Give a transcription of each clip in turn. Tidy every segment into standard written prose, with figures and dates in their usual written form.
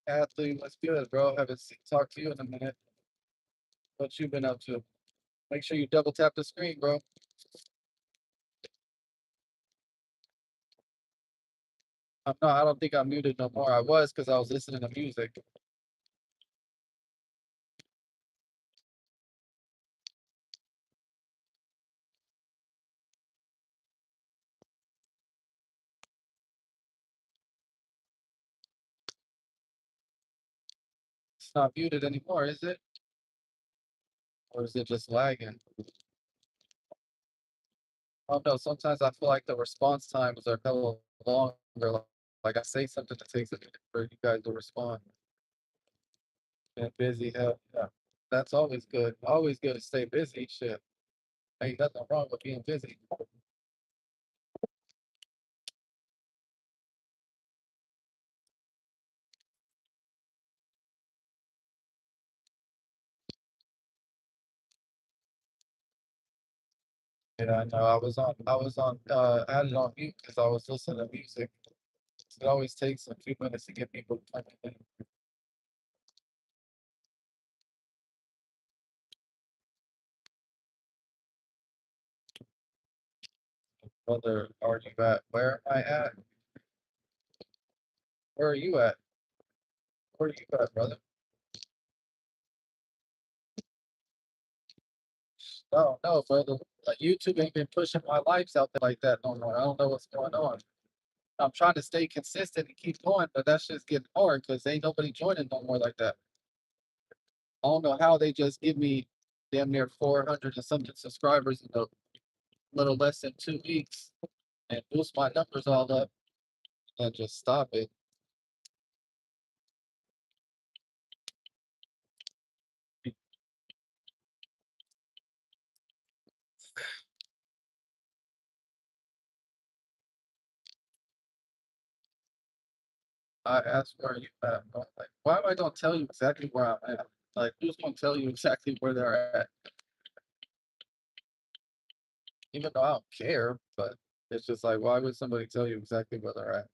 Athlete, what's good, bro? Haven't talked to you in a minute. What you been up to? Make sure you double tap the screen, bro. No, I don't think I'm muted no more. I was because I was listening to music. It's not muted anymore, is it? Or is it just lagging? Oh no, sometimes I feel like the response times are hella longer. Like I say something that takes a minute for you guys to respond. Been busy, hell yeah. That's always good. Always good to stay busy. Shit. Ain't nothing wrong with being busy. Yeah, I know. I had it on mute because I was listening to music. It always takes a few minutes to get people coming in. Brother, are you at? Where am I at? Where are you at? Where are you at, brother? No, no, brother. YouTube ain't been pushing my lives out there like that no more. I don't know what's going on. I'm trying to stay consistent and keep going, but that's just getting hard because ain't nobody joining no more like that. I don't know how they just give me damn near 400 and something subscribers in a little less than 2 weeks and boost my numbers all up and just stop it. I asked where you at. I'm like, why am I don't tell you exactly where I'm at? Like, who's gonna tell you exactly where they're at? Even though I don't care, but it's just like, why would somebody tell you exactly where they're at?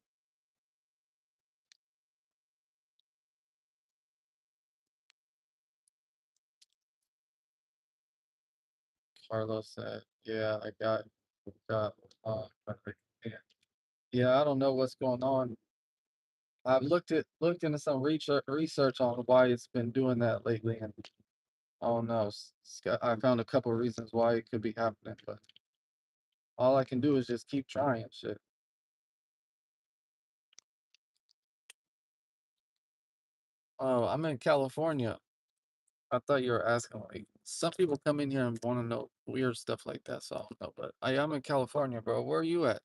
Carlos said, yeah, got, yeah. Yeah, I don't know what's going on. I've looked into some research on why it's been doing that lately, and I don't know. I found a couple of reasons why it could be happening, but all I can do is just keep trying. Shit. Oh, I'm in California. I thought you were asking like some people come in here and want to know weird stuff like that, so I don't know. But I am in California, bro. Where are you at?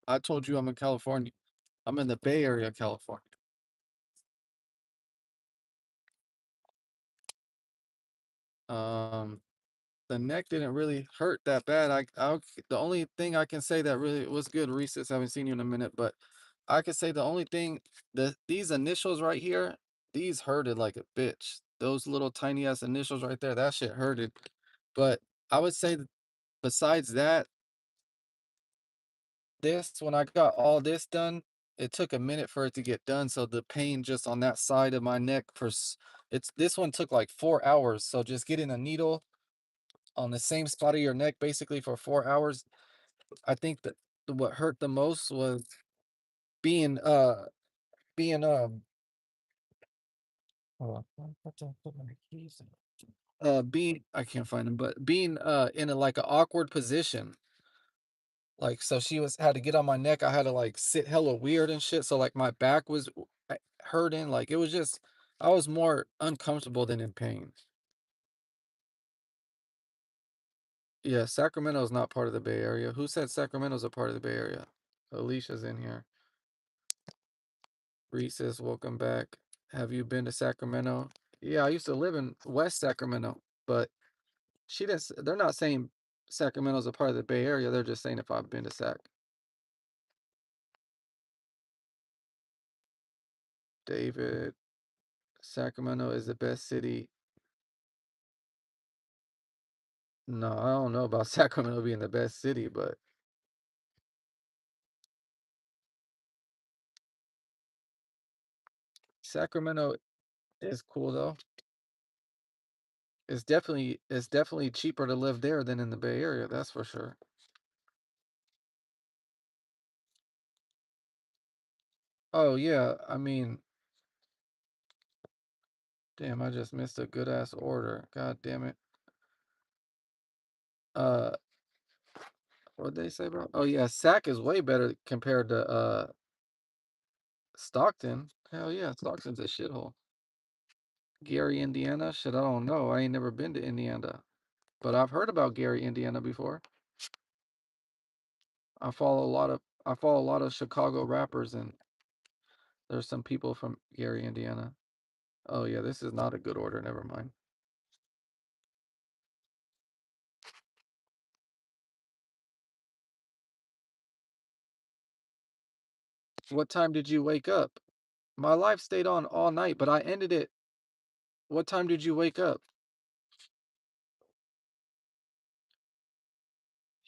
I told you I'm in California. I'm in the Bay Area, of California. Um, the neck didn't really hurt that bad. The only thing I can say that really was good, Reese's. Haven't seen you in a minute, but I could say the only thing these initials right here, these hurted like a bitch. Those little tiny ass initials right there, that shit hurted. But I would say besides that, this when I got all this done, it took a minute for it to get done. So the pain just on that side of my neck it's this one took like 4 hours. So just getting a needle on the same spot of your neck basically for 4 hours. I think that what hurt the most was being being hold on, what the put my keys in? Being I can't find them, but being in a like an awkward position. Like so she was had to get on my neck. I had to like sit hella weird and shit. So like my back was hurting. Like it was just I was more uncomfortable than in pain. Yeah, Sacramento's not part of the Bay Area. Who said Sacramento's a part of the Bay Area? Alicia's in here. Reese says, welcome back. Have you been to Sacramento? Yeah, I used to live in West Sacramento, but they're not saying Sacramento's a part of the Bay Area. They're just saying if I've been to Sac. David, Sacramento is the best city. No, I don't know about Sacramento being the best city, but Sacramento is cool though. It's definitely cheaper to live there than in the Bay Area, that's for sure. Oh yeah, I mean, damn, I just missed a good ass order. God damn it. Uh, what'd they say, bro? Oh yeah, Sac is way better compared to Stockton. Hell yeah, Stockton's a shithole. Gary, Indiana? Shit, I don't know. I ain't never been to Indiana, but I've heard about Gary, Indiana before. I follow a lot of Chicago rappers, and there's some people from Gary, Indiana. Oh yeah, this is not a good order. Never mind. What time did you wake up? My life stayed on all night, but I ended it. What time did you wake up?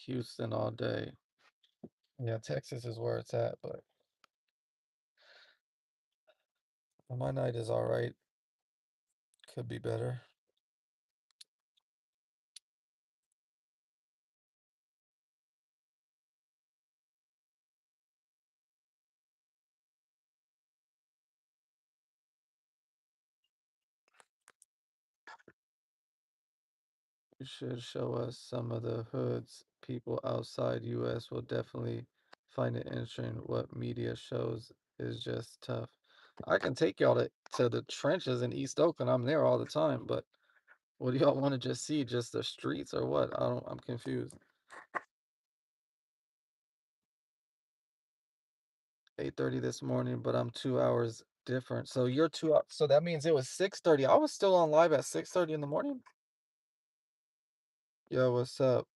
Houston all day. Yeah, Texas is where it's at, but my night is all right. Could be better. You should show us some of the hoods. People outside US will definitely find it interesting. What media shows is just tough. I can take y'all to the trenches in East Oakland. I'm there all the time, but what do y'all want to just see? Just the streets or what? I'm confused. 8:30 this morning, but I'm 2 hours different. So you're 2 hours. So that means it was 6:30. I was still on live at 6:30 in the morning. Yo, what's up?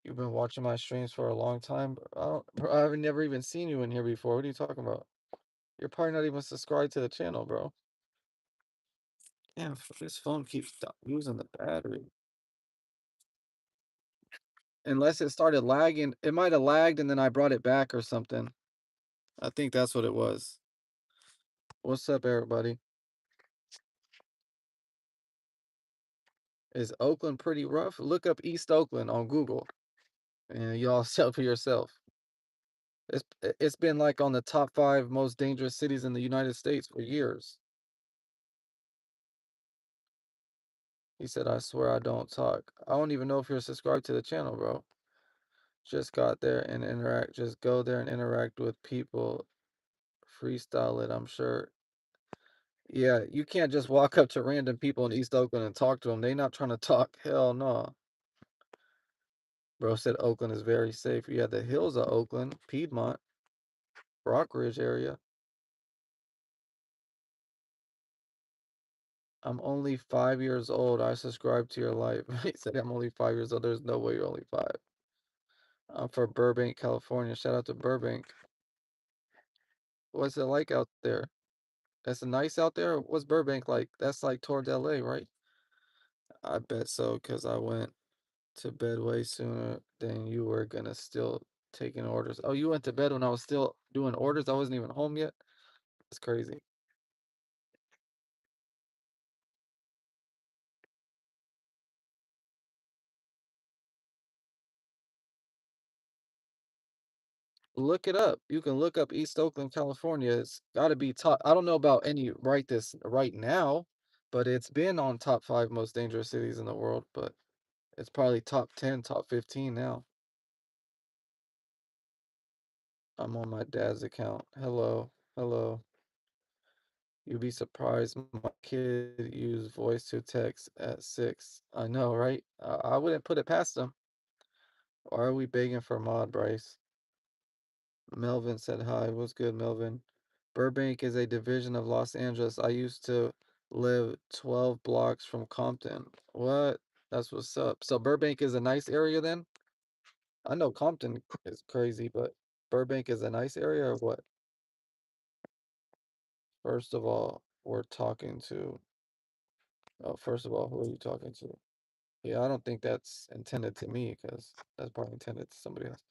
You've been watching my streams for a long time. Bro, I've never even seen you in here before. What are you talking about? You're probably not even subscribed to the channel, bro. Yeah, this phone keeps losing the battery. Unless it started lagging. It might have lagged and then I brought it back or something. I think that's what it was. What's up, everybody? Is Oakland pretty rough? Look up East Oakland on Google and y'all tell for yourself. It's been like on the top 5 most dangerous cities in the United States for years. He said, I swear I don't talk. I don't even know if you're subscribed to the channel, bro. Just got there and interact. Just go there and interact with people. Freestyle it, I'm sure. Yeah, you can't just walk up to random people in East Oakland and talk to them. They not trying to talk. Hell no. Bro said Oakland is very safe. Yeah, the hills of Oakland, Piedmont, Rockridge area. I'm only 5 years old. I subscribe to your life. He said I'm only 5 years old. There's no way you're only 5. I'm from Burbank, California. Shout out to Burbank. What's it like out there? That's nice out there. What's Burbank like? That's like towards LA, right? I bet so, because I went to bed way sooner than you were gonna still taking orders. Oh, you went to bed when I was still doing orders? I wasn't even home yet? It's crazy. Look it up. You can look up East Oakland, California. It's gotta be top. I don't know about any right now, but it's been on top 5 most dangerous cities in the world, but it's probably top 10, top 15 now. I'm on my dad's account. Hello. Hello. You'd be surprised my kid used voice to text at 6. I know, right? I wouldn't put it past them. Why are we begging for mod, Bryce? Melvin said hi. What's good, Melvin? Burbank is a division of Los Angeles. I used to live 12 blocks from Compton. What? That's what's up. So Burbank is a nice area then? I know Compton is crazy, but Burbank is a nice area or what? First of all, we're talking to. Oh, first of all, who are you talking to? Yeah, I don't think that's intended to me because that's probably intended to somebody else.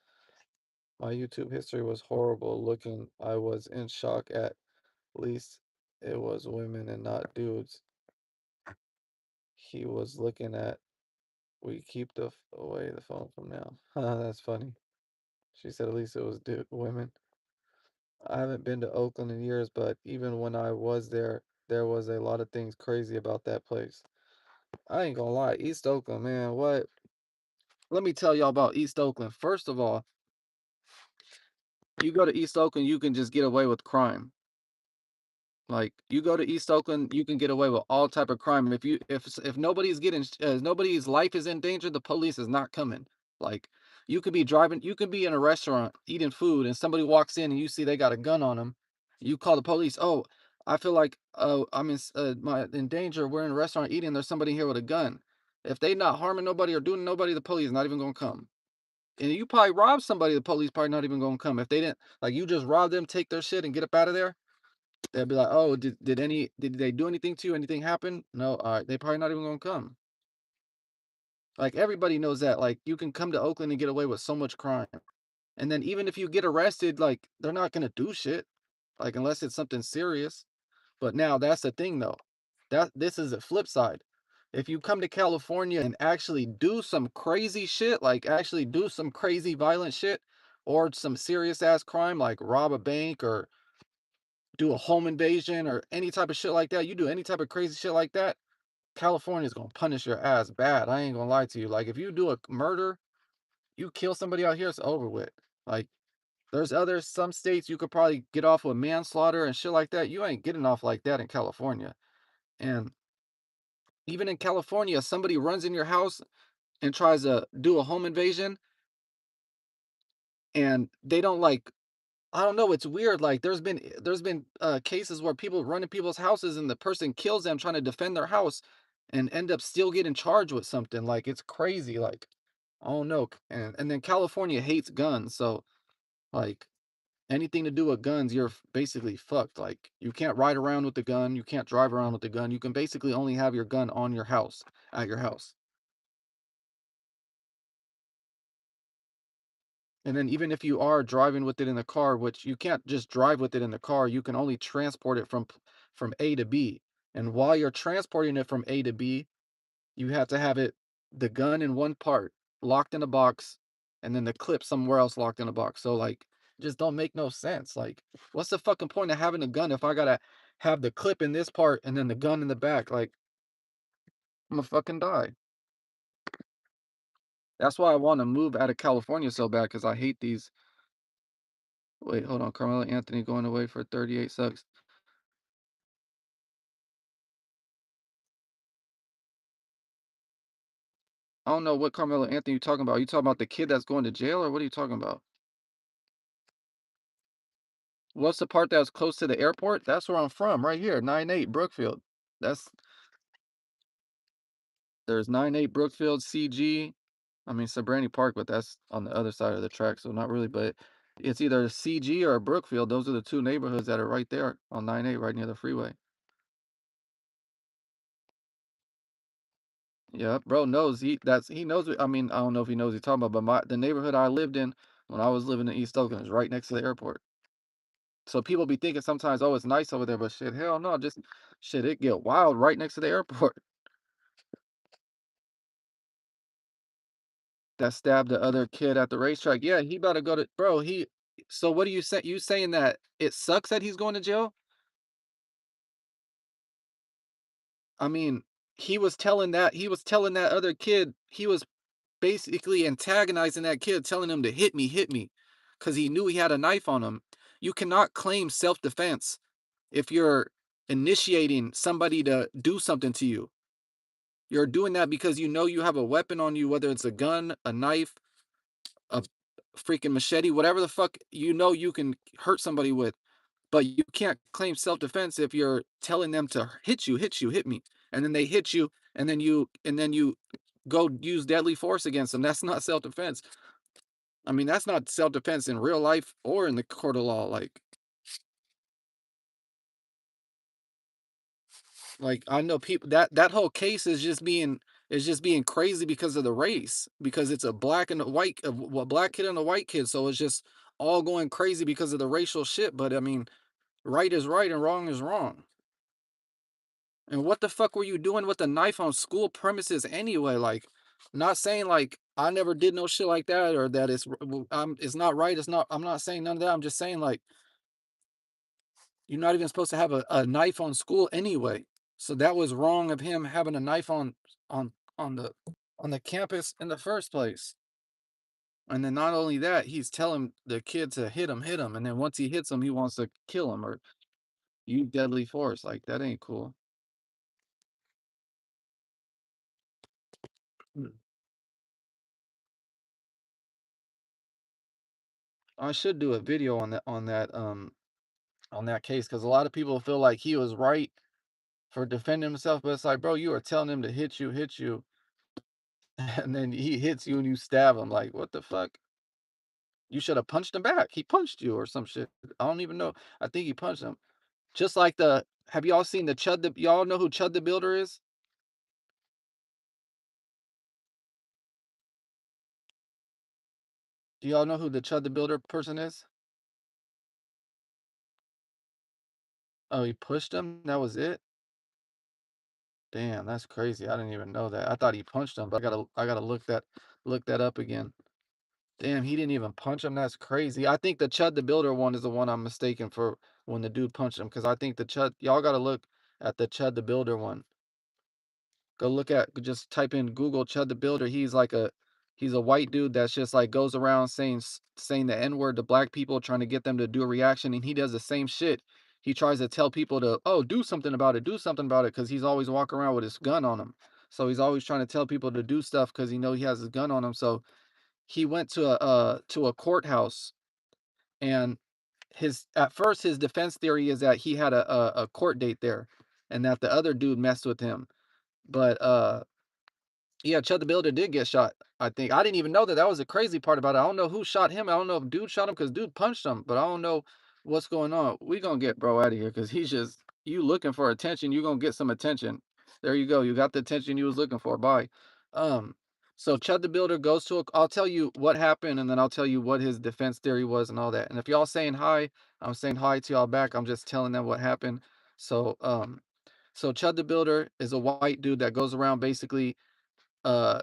My YouTube history was horrible looking. I was in shock at least it was women and not dudes. He was looking at. We keep away the phone from now. That's funny. She said at least it was women. I haven't been to Oakland in years, but even when I was there, there was a lot of things crazy about that place. I ain't gonna lie, East Oakland, man, what? Let me tell y'all about East Oakland. First of all, you go to East Oakland, you can just get away with crime. Like you go to East Oakland, you can get away with all type of crime. If nobody's nobody's life is in danger, the police is not coming. Like you could be driving, you could be in a restaurant eating food, and somebody walks in and you see they got a gun on them. You call the police. Oh, I feel like my in danger. We're in a restaurant eating. There's somebody here with a gun. If they not harming nobody or doing nobody, the police is not even gonna come. And you probably rob somebody, the police probably not even gonna come. If they didn't like you just rob them, take their shit, and get up out of there. They'll be like, "Oh, did they do anything to you? Anything happen?" No, they probably not even gonna come. Like everybody knows that. Like you can come to Oakland and get away with so much crime, and then even if you get arrested, like they're not gonna do shit, like unless it's something serious. But now that's the thing though. That this is a flip side. If you come to California and actually do some crazy shit, like actually do some crazy violent shit, or some serious ass crime, like rob a bank or do a home invasion or any type of shit like that, you do any type of crazy shit like that, California's gonna punish your ass bad. I ain't gonna lie to you. Like if you do a murder, you kill somebody out here, it's over with. Like there's some states you could probably get off with manslaughter and shit like that. You ain't getting off like that in California. And even in California, somebody runs in your house and tries to do a home invasion and they don't like I don't know, it's weird, like, there's been cases where people run in people's houses and the person kills them trying to defend their house and end up still getting charged with something, like, it's crazy, like, I don't know, and then California hates guns, so, like, anything to do with guns, you're basically fucked, like, you can't ride around with the gun, you can't drive around with the gun, you can basically only have your gun on your house, at your house. And then even if you are driving with it in the car, which you can't just drive with it in the car, you can only transport it from A to B. And while you're transporting it from A to B, you have to have the gun in one part locked in a box, and then the clip somewhere else locked in a box. So like, just don't make no sense. Like, what's the fucking point of having a gun if I gotta have the clip in this part and then the gun in the back? Like, I'm gonna fucking die. That's why I want to move out of California so bad because I hate these. Wait, hold on. Carmelo Anthony going away for 38 sucks. I don't know what Carmelo Anthony you talking about. You talking about the kid that's going to jail, or what are you talking about? What's the part that's close to the airport? That's where I'm from, right here, 98 Brookfield. That's there's 98 Brookfield, CG. I mean Sabrani Park, but that's on the other side of the track, so not really. But it's either CG or Brookfield. Those are the two neighborhoods that are right there on 98, right near the freeway. Yeah, bro knows he knows. I mean, I don't know if he knows what he's talking about, but the neighborhood I lived in when I was living in East Oakland is right next to the airport. So people be thinking sometimes, oh, it's nice over there, but shit, hell no, just shit, it get wild right next to the airport. That stabbed the other kid at the racetrack. Yeah, he about to go to bro. So what are you saying? You saying that it sucks that he's going to jail? I mean, he was telling that other kid, he was basically antagonizing that kid, telling him to hit me, because he knew he had a knife on him. You cannot claim self-defense if you're initiating somebody to do something to you. You're doing that because you know you have a weapon on you, whether it's a gun, a knife, a freaking machete, whatever the fuck you know you can hurt somebody with. But you can't claim self-defense if you're telling them to hit you, hit me. And then they hit you, and then you go use deadly force against them. That's not self-defense. I mean, that's not self-defense in real life or in the court of law. Like I know people that whole case is just being It's just being crazy because of the race, because it's a black and a white, a black kid and a white kid. So it's just all going crazy because of the racial shit. But I mean, right is right and wrong is wrong. And what the fuck were you doing with a knife on school premises anyway? Like, not saying like I never did no shit like that or that it's not right. It's not. I'm not saying none of that. I'm just saying like you're not even supposed to have a knife on school anyway. So that was wrong of him having a knife on on the on the campus in the first place. And then not only that, he's telling the kid to hit him, and then once he hits him, he wants to kill him or use deadly force. Like that ain't cool. Mm. I should do a video on that case because a lot of people feel like he was right for defending himself, but it's like, bro, you are telling him to hit you, and then he hits you and you stab him. Like, what the fuck? You should have punched him back. He punched you or some shit. I don't even know. I think he punched him. Just like the have y'all seen the Chud the y'all know who Chud the Builder is? Do y'all know who the Chud the Builder person is? Oh, he pushed him? That was it? Damn, that's crazy. I didn't even know that. I thought he punched him, but I gotta look that up again. Damn, he didn't even punch him. That's crazy. I think the Chud the Builder one is the one I'm mistaken for when the dude punched him because I think the Chud y'all gotta look at the Chud the Builder one. Go look at just type in Google Chud the Builder. He's a white dude that's just like goes around saying the N-word to black people, trying to get them to do a reaction, and he does the same shit. He tries to tell people to, oh, do something about it, because he's always walking around with his gun on him. So he's always trying to tell people to do stuff because he know he has his gun on him. So he went to a courthouse, and his at first his defense theory is that he had a court date there, and that the other dude messed with him. But yeah, Chud the Builder did get shot. I think I didn't even know that. That was the crazy part about it. I don't know who shot him. I don't know if dude shot him because dude punched him, but I don't know what's going on. We gonna get bro out of here because he's just you looking for attention. You gonna get some attention. There you go. You got the attention you was looking for. Bye. Um. So Chud the Builder goes to. I'll tell you what happened, and then I'll tell you what his defense theory was and all that. And if y'all saying hi, I'm saying hi to y'all back. I'm just telling them what happened. So so Chud the Builder is a white dude that goes around basically uh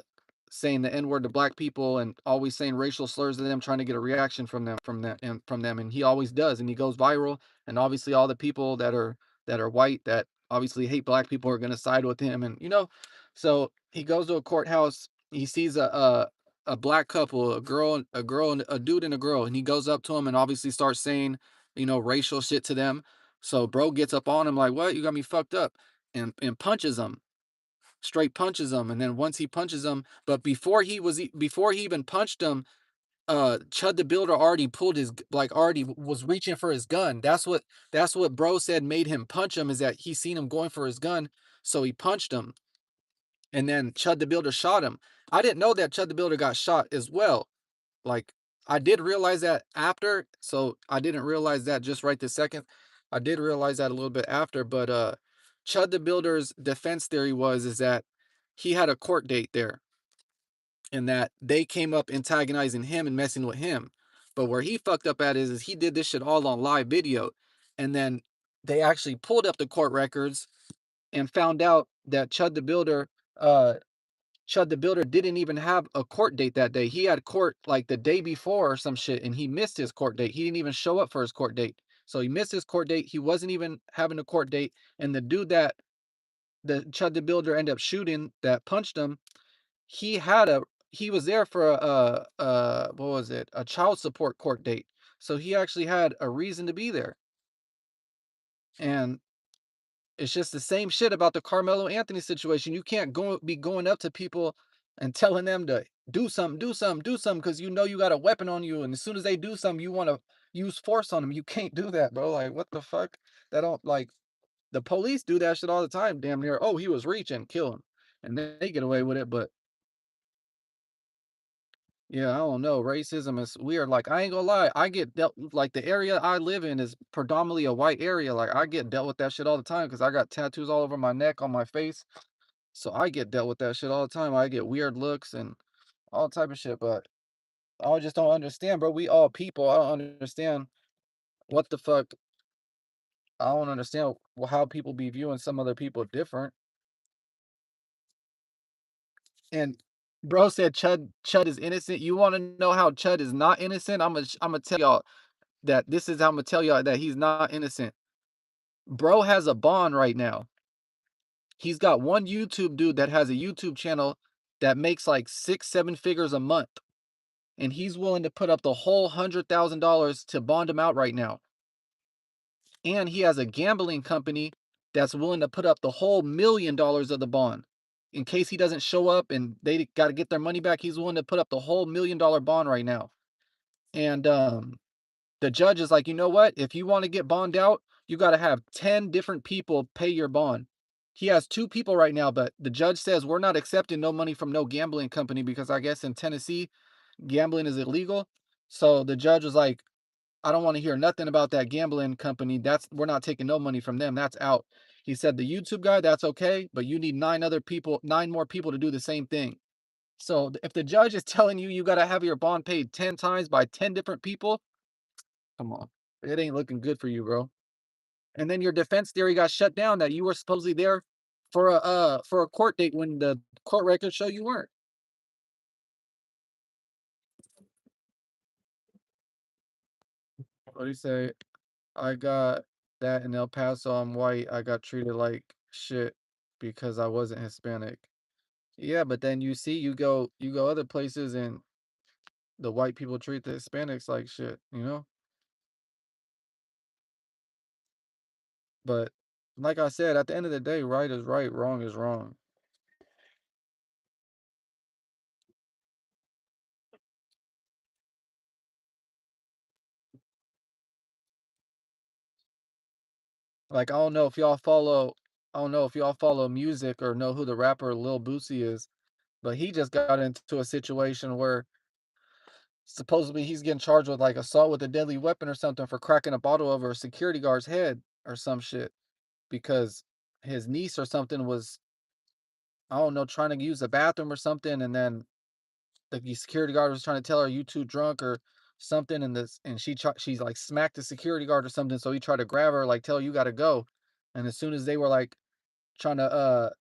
saying the N word to black people and always saying racial slurs to them, trying to get a reaction from them, and he always does, and he goes viral. And obviously, all the people that are white that obviously hate black people are going to side with him, and so he goes to a courthouse. He sees a black couple, and a dude and a girl, and he goes up to him and obviously starts saying racial shit to them. So bro gets up on him like, "What? You got me fucked up," and punches him, straight punches him. And then once he punches him, but before he even punched him, Chud the Builder already pulled already was reaching for his gun. That's what bro said made him punch him, is that he seen him going for his gun, so he punched him. And then Chud the Builder shot him. I didn't know that Chud the Builder got shot as well. Like, I did realize that after, so I didn't realize that just right this second. I did realize that a little bit after, but Chud the Builder's defense theory is that he had a court date there, and that they came up antagonizing him and messing with him. But where he fucked up at is he did this shit all on live video, and then they actually pulled up the court records and found out that uh Chud the Builder didn't even have a court date that day. He had court like the day before or some shit, and he missed his court date. He didn't even show up for his court date. So he missed his court date. He wasn't even having a court date. And the dude that the Chud the Builder ended up shooting that punched him, he had a he was there for what was it? A child support court date. So he actually had a reason to be there. And it's just the same shit about the Carmelo Anthony situation. You can't be going up to people and telling them to do something, do something, do something, because you know you got a weapon on you, and as soon as they do something, you want to use force on them. You can't do that, bro. Like, what the fuck? That don't like the police do that shit all the time. Damn near, oh, he was reaching, kill him, and they get away with it. But yeah, I don't know. Racism is weird. Like, I ain't gonna lie, I get dealt like the area I live in is predominantly a white area. Like, I get dealt with that shit all the time because I got tattoos all over my neck, on my face. So I get dealt with that shit all the time. I get weird looks and all type of shit, but I just don't understand, bro. We all people. I don't understand what the fuck. I don't understand how people be viewing some other people different. And bro said Chud is innocent. You want to know how Chud is not innocent? I'm gonna tell y'all that this is how I'm gonna tell y'all that he's not innocent. Bro has a bond right now. He's got one YouTube dude that has a YouTube channel that makes like 6, 7 figures a month. And he's willing to put up the whole $100,000 to bond him out right now. And he has a gambling company that's willing to put up the whole $1 million of the bond. In case he doesn't show up and they got to get their money back, he's willing to put up the whole $1 million bond right now. And the judge is like, you know what? If you want to get bond out, you got to have 10 different people pay your bond. He has 2 people right now, but the judge says we're not accepting no money from no gambling company because I guess in Tennessee, gambling is illegal. So the judge was like, I don't want to hear nothing about that gambling company. That's we're not taking no money from them. That's out. He said the YouTube guy, that's okay, but you need 9 other people, 9 more people to do the same thing. So if the judge is telling you you got to have your bond paid 10 times by 10 different people, come on. It ain't looking good for you, bro. And then your defense theory got shut down that you were supposedly there for a court date when the court records show you weren't. What do you say? I got that in El Paso. I'm white. I got treated like shit because I wasn't Hispanic. Yeah, but then you go other places and the white people treat the Hispanics like shit, you know? But like I said, at the end of the day, right is right, wrong is wrong. Like I don't know if y'all follow music or know who the rapper Lil Boosie is, but he just got into a situation where supposedly he's getting charged with like assault with a deadly weapon or something for cracking a bottle over a security guard's head or some shit because his niece or something was, I don't know, trying to use the bathroom or something, and then the security guard was trying to tell her you too drunk or something, and she's like smacked the security guard or something, so he tried to grab her like tell her you got to go, and as soon as they were like trying to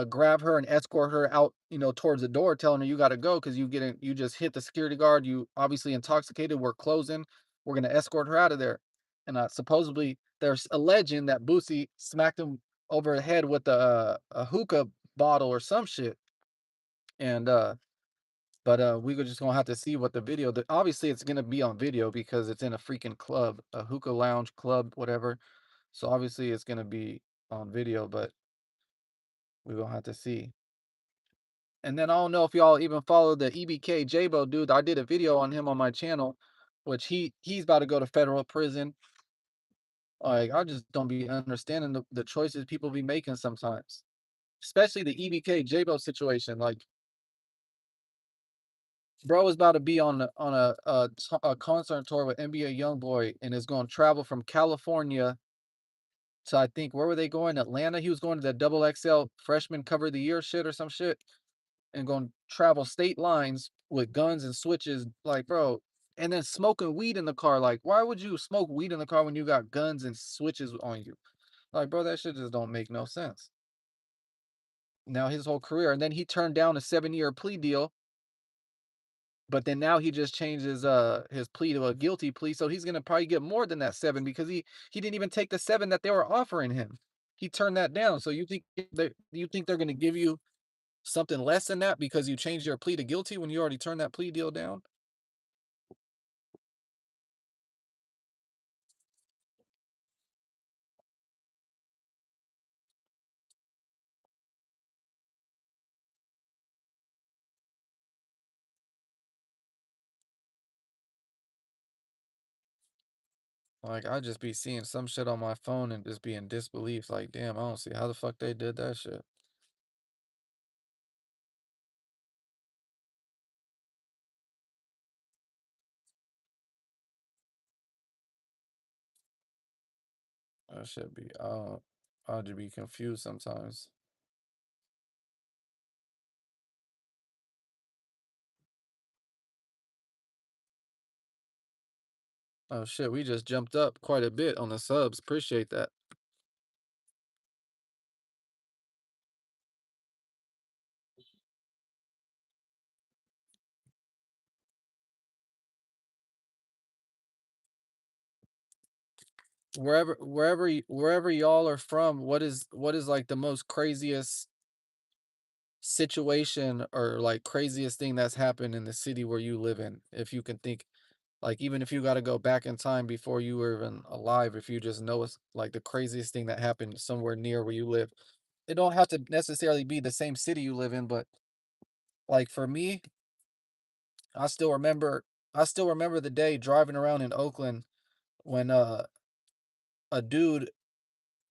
grab her and escort her out, towards the door, telling her you got to go because you just hit the security guard, you obviously intoxicated, we're closing, we're gonna escort her out of there, and supposedly there's alleging that Boosie smacked him over the head with a hookah bottle or some shit, and but we just gonna have to see what the video. Obviously, it's gonna be on video because it's in a freaking club, a hookah lounge club, whatever. So obviously, it's gonna be on video, but we gonna have to see. And then I don't know if y'all even follow the EBK Jabo dude. I did a video on him on my channel, which he's about to go to federal prison. Like I just don't be understanding the choices people be making sometimes, especially the EBK Jabo situation. Like bro is about to be on a concert tour with NBA YoungBoy and is going to travel from California to, I think, where were they going? Atlanta. He was going to the double XL freshman cover of the year shit or some shit, and going to travel state lines with guns and switches, like, bro, and then smoking weed in the car. Like, why would you smoke weed in the car when you got guns and switches on you? Like, bro, that shit just don't make no sense. Now his whole career, and then he turned down a 7-year plea deal, but then now he just changed his plea to a guilty plea, so he's gonna probably get more than that 7 because he didn't even take the 7 that they were offering him. He turned that down. So you think they're gonna give you something less than that because you changed your plea to guilty when you already turned that plea deal down? Like I just be seeing some shit on my phone and just be in disbelief. Like, damn, I don't see how the fuck they did that shit. That should be. I'll just be confused sometimes. Oh shit, we just jumped up quite a bit on the subs. Appreciate that. Wherever y'all are from, what is like the most craziest situation or like craziest thing that's happened in the city where you live in? If you can think, like, even if you got to go back in time before you were even alive, if you just know it's like the craziest thing that happened somewhere near where you live. It don't have to necessarily be the same city you live in, but like for me, I still remember I still remember the day driving around in Oakland when a dude,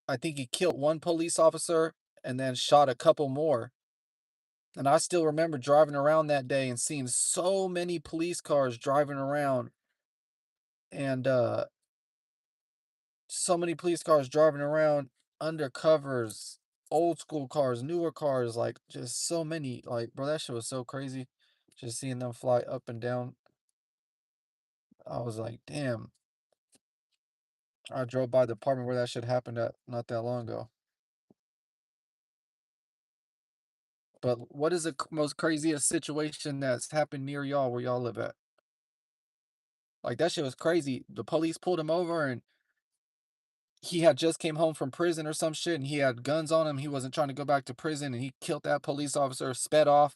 I think he killed one police officer and then shot a couple more. And I still remember driving around that day and seeing so many police cars driving around and so many police cars driving around, undercovers, old school cars, newer cars, like just so many. Like, bro, that shit was so crazy. Just seeing them fly up and down. I was like, damn. I drove by the apartment where that shit happened at not that long ago. But what is the most craziest situation that's happened near y'all where y'all live at? Like that shit was crazy. The police pulled him over and he had just came home from prison or some shit and he had guns on him. He wasn't trying to go back to prison and he killed that police officer, sped off,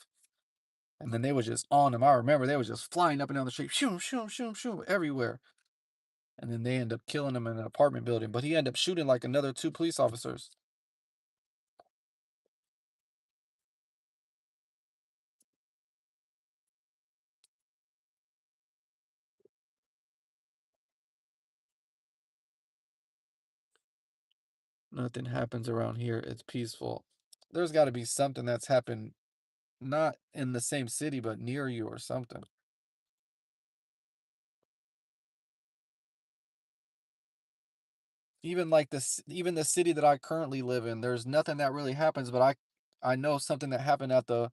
and then they was just on him. I remember they was just flying up and down the street, shoom, shoom, shoom, shoom, everywhere. And then they end up killing him in an apartment building. But he ended up shooting like another two police officers. Nothing happens around here. It's peaceful. There's got to be something that's happened not in the same city, but near you or something. Even like this, even the city that I currently live in, there's nothing that really happens, but I know something that happened at the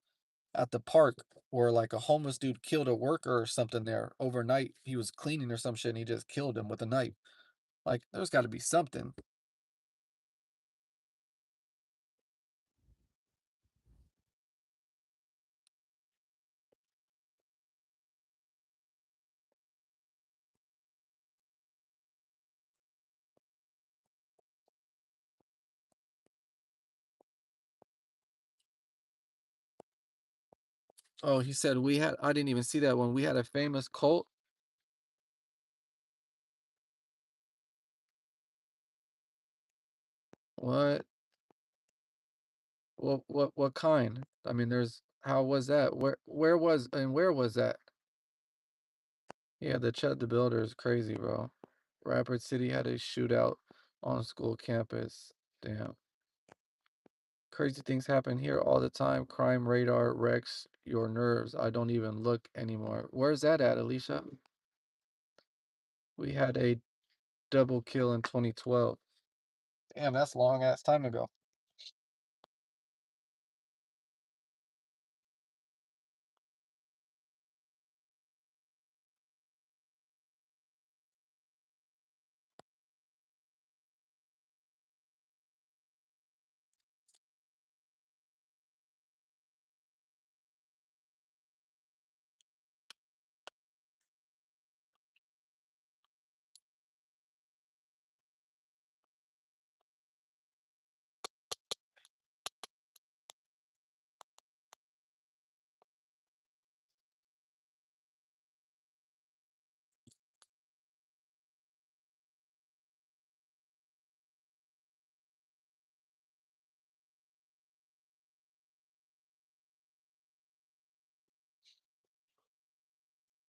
park where like a homeless dude killed a worker or something there overnight. He was cleaning or some shit and he just killed him with a knife. Like there's got to be something. Oh, he said we had, I didn't even see that one. We had a famous cult. What? What kind? I mean, there's, how was that? Where was that? Yeah, the Chet the Builder is crazy, bro. Rapid City had a shootout on school campus. Damn. Crazy things happen here all the time. Crime radar wrecks your nerves. I don't even look anymore. Where's that at, Alicia? We had a double kill in 2012. Damn, that's long ass time ago.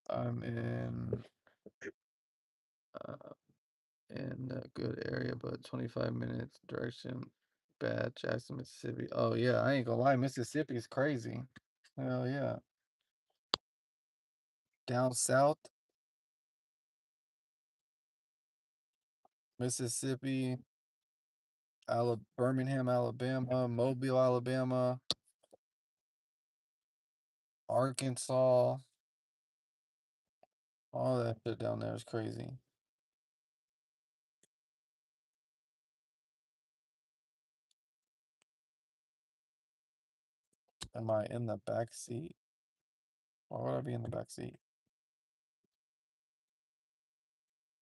I'm uh, in a good area, but 25 minutes direction bad. Jackson, Mississippi. Oh yeah, I ain't gonna lie, Mississippi's crazy. Hell yeah. Down south, Mississippi, Birmingham, Alabama, Mobile, Alabama, Arkansas, all that shit down there is crazy. Am I in the back seat? Why would I be in the back seat?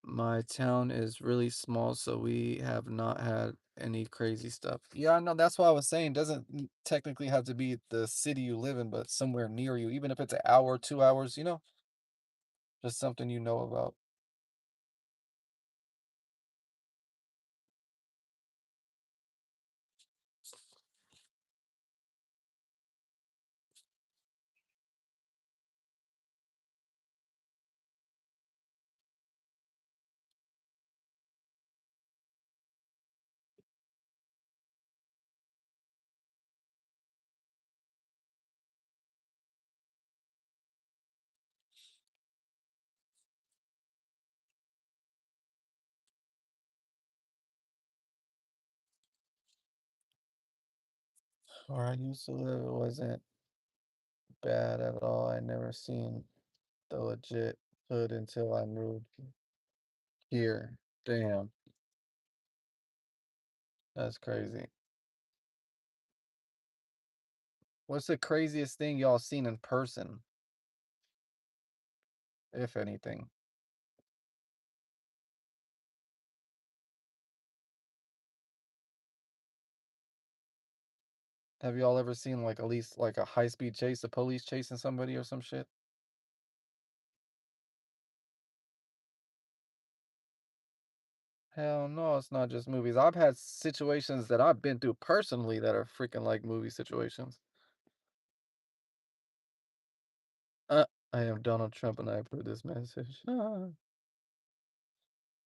My town is really small, so we have not had any crazy stuff. Yeah, I know. That's why I was saying doesn't technically have to be the city you live in, but somewhere near you, even if it's an hour, 2 hours, just something you know about. Where I used to live, it wasn't bad at all. I never seen the legit hood until I moved here. Damn, that's crazy. What's the craziest thing y'all seen in person, if anything? Have y'all ever seen like at least like a high speed chase, a police chasing somebody or some shit? Hell no, it's not just movies. I've had situations that I've been through personally that are freaking like movie situations. Uh, I am Donald Trump and I approve this message.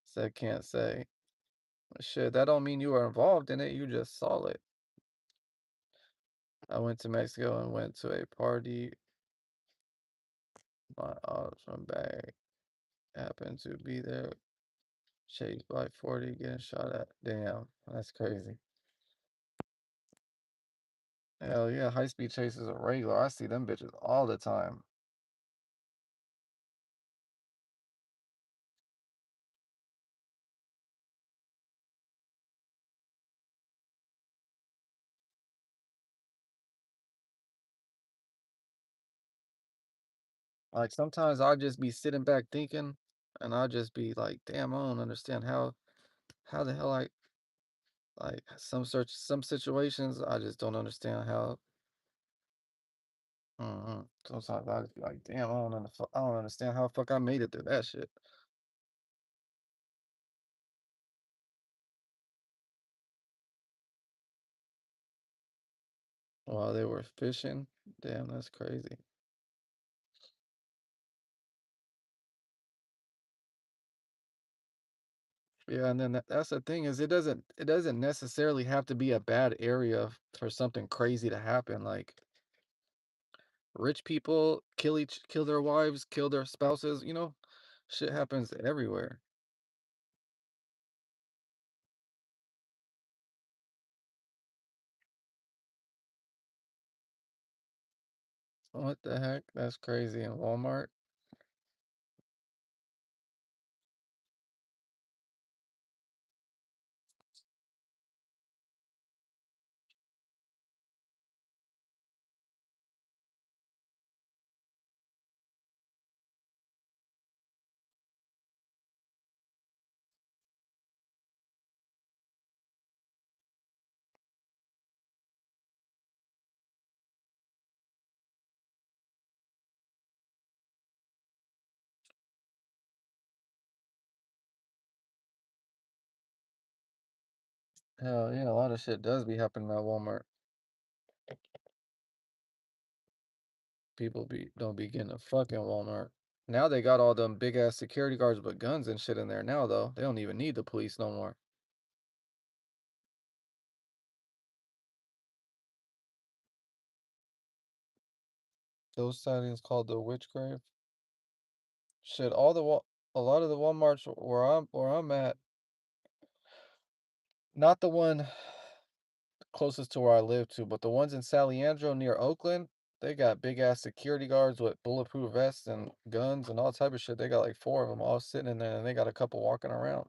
Said can't say. Shit, that don't mean you were involved in it. You just saw it. I went to Mexico and went to a party. My awesome bag happened to be there. Chased by 40, getting shot at. Damn, that's crazy. Hell yeah, high speed chases are regular. I see them bitches all the time. Like sometimes I'll just be sitting back thinking, and I'll just be like, damn, I don't understand how the hell I like some situations I just don't understand how. Sometimes I just be like, damn, I don't understand how the fuck I made it through that shit. While they were fishing. Damn, that's crazy. Yeah, and then that's the thing is it doesn't necessarily have to be a bad area for something crazy to happen. Like rich people kill their wives, kill their spouses, shit happens everywhere. What the heck? That's crazy in Walmart. Hell yeah, a lot of shit does be happening at Walmart. People don't be getting a fucking Walmart. Now they got all them big ass security guards with guns and shit in there now though. They don't even need the police no more. Those sightings called the witch grave. Shit, a lot of the Walmarts where I'm at, not the one closest to where I live to, but the ones in Saliandro near Oakland, they got big ass security guards with bulletproof vests and guns and all type of shit. They got like four of them all sitting in there, and they got a couple walking around.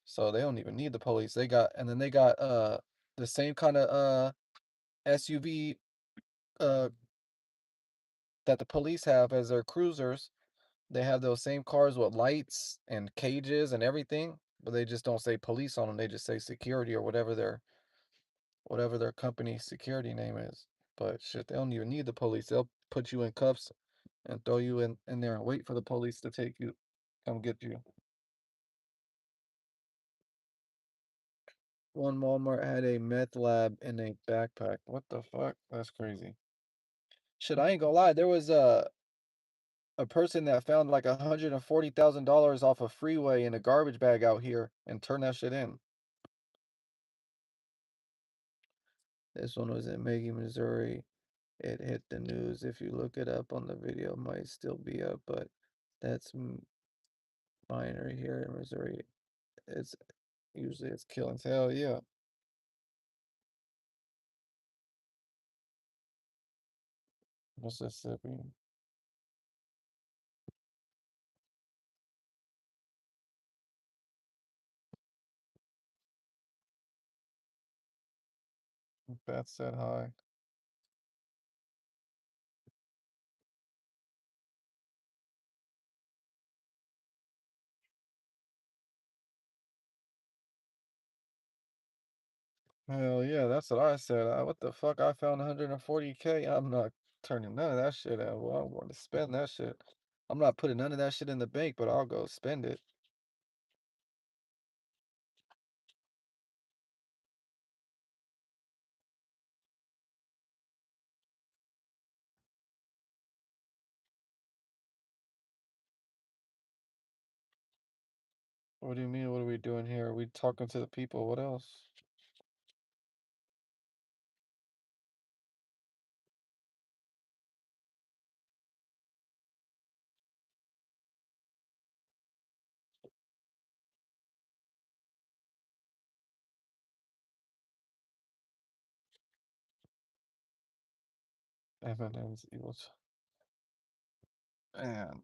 So they don't even need the police. And then they got the same kind of SUV uh that the police have as their cruisers. They have those same cars with lights and cages and everything, but they just don't say police on them. They just say security or whatever their company security name is. But shit, they don't even need the police. They'll put you in cuffs and throw you in there and wait for the police to take you, come get you. One Walmart had a meth lab in a backpack. What the fuck? That's crazy. Shit, I ain't gonna lie. There was a person that found like $140,000 off a freeway in a garbage bag out here and turned that shit in. This one was in Maggie, Missouri. It hit the news. If you look it up on the video, it might still be up, but that's minor here in Missouri. It's usually it's killing. Hell yeah, Mississippi. Beth said hi. Hell yeah, that's what I said. What the fuck? I found 140K. I'm not turning none of that shit out. Well, I'm going to spend that shit. I'm not putting none of that shit in the bank, but I'll go spend it. What do you mean? What are we doing here? Are we talking to the people? What else? M&M's evil. Man,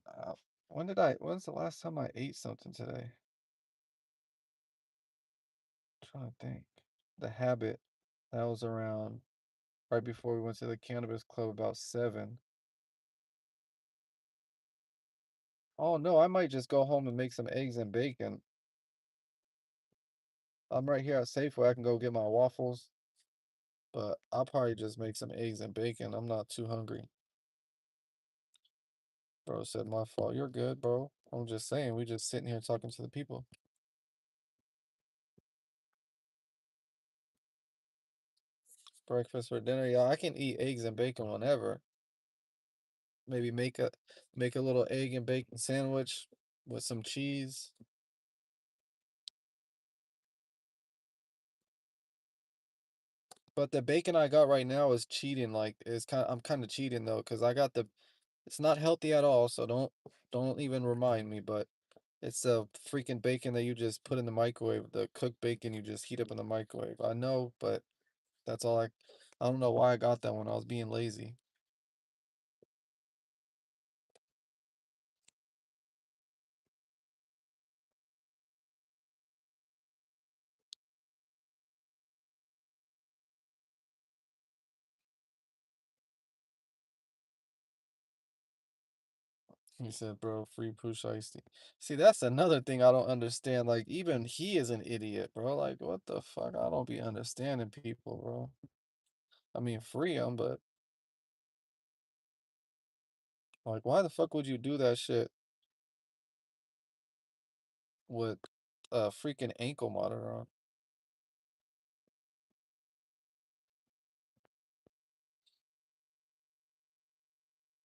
when's the last time I ate something today? I'm trying to think. The Habit, that was around right before we went to the cannabis club about 7. Oh no, I might just go home and make some eggs and bacon. I'm right here at Safeway. I can go get my waffles, but I'll probably just make some eggs and bacon. I'm not too hungry. Bro said my fault. You're good, bro. I'm just saying, we just sitting here talking to the people. Breakfast for dinner. Yeah, I can eat eggs and bacon whenever. Maybe make a little egg and bacon sandwich with some cheese. But the bacon I got right now is cheating. Like I'm kind of cheating though, because I got the. It's not healthy at all. So don't even remind me. But it's a freaking bacon that you just put in the microwave. The cooked bacon you just heat up in the microwave. I know, but that's all I. I don't know why I got that one. I was being lazy. He said, "Bro, free push iced tea." See, that's another thing I don't understand. Like, even he is an idiot, bro. Like, what the fuck? I don't be understanding people, bro. I mean, free them, but like, why the fuck would you do that shit with a freaking ankle monitor on?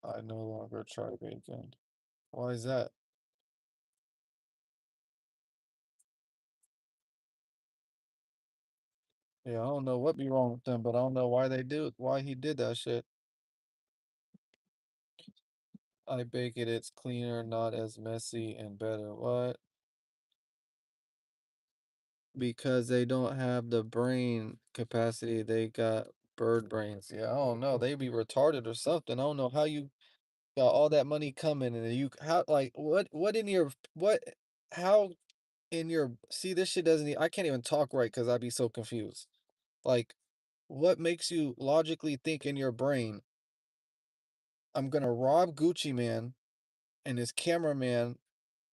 I no longer try bacon. Why is that? Yeah, I don't know what be wrong with them, but I don't know why he did that shit. I bake it, it's cleaner, not as messy and better. What? Because they don't have the brain capacity. They got bird brains. Yeah, I don't know. They be retarded or something. I don't know how you got all that money coming and you how like what in your what how in your see this shit doesn't I can't even talk right because I'd be so confused. Like what makes you logically think in your brain I'm gonna rob Gucci Man and his cameraman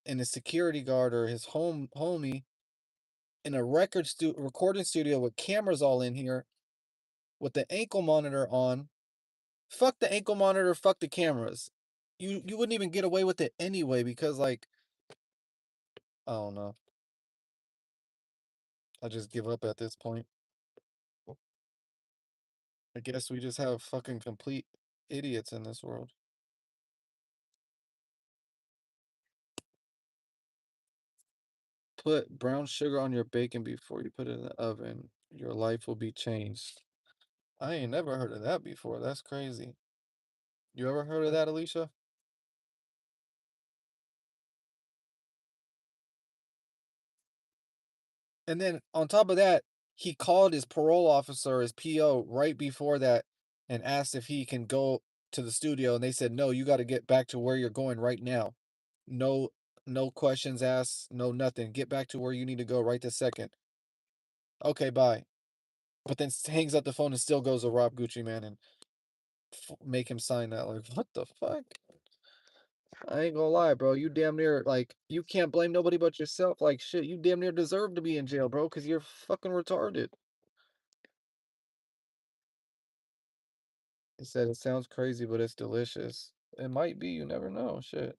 and his security guard or his homie in a recording studio with cameras all in here with the ankle monitor on. Fuck the ankle monitor, fuck the cameras. You wouldn't even get away with it anyway because like I don't know. I just give up at this point. I guess we just have fucking complete idiots in this world. Put brown sugar on your bacon before you put it in the oven. Your life will be changed. I ain't never heard of that before. That's crazy. You ever heard of that, Alicia? And then on top of that, he called his parole officer, his PO, right before that and asked if he can go to the studio. And they said, no, you got to get back to where you're going right now. No, no questions asked, no nothing. Get back to where you need to go right this second. Okay, bye. But then hangs up the phone and still goes to Rob Gucci Man and make him sign that. Like, what the fuck? I ain't gonna lie, bro. You damn near like you can't blame nobody but yourself. Like shit, you damn near deserve to be in jail, bro, because you're fucking retarded. It said it sounds crazy, but it's delicious. It might be, you never know. Shit.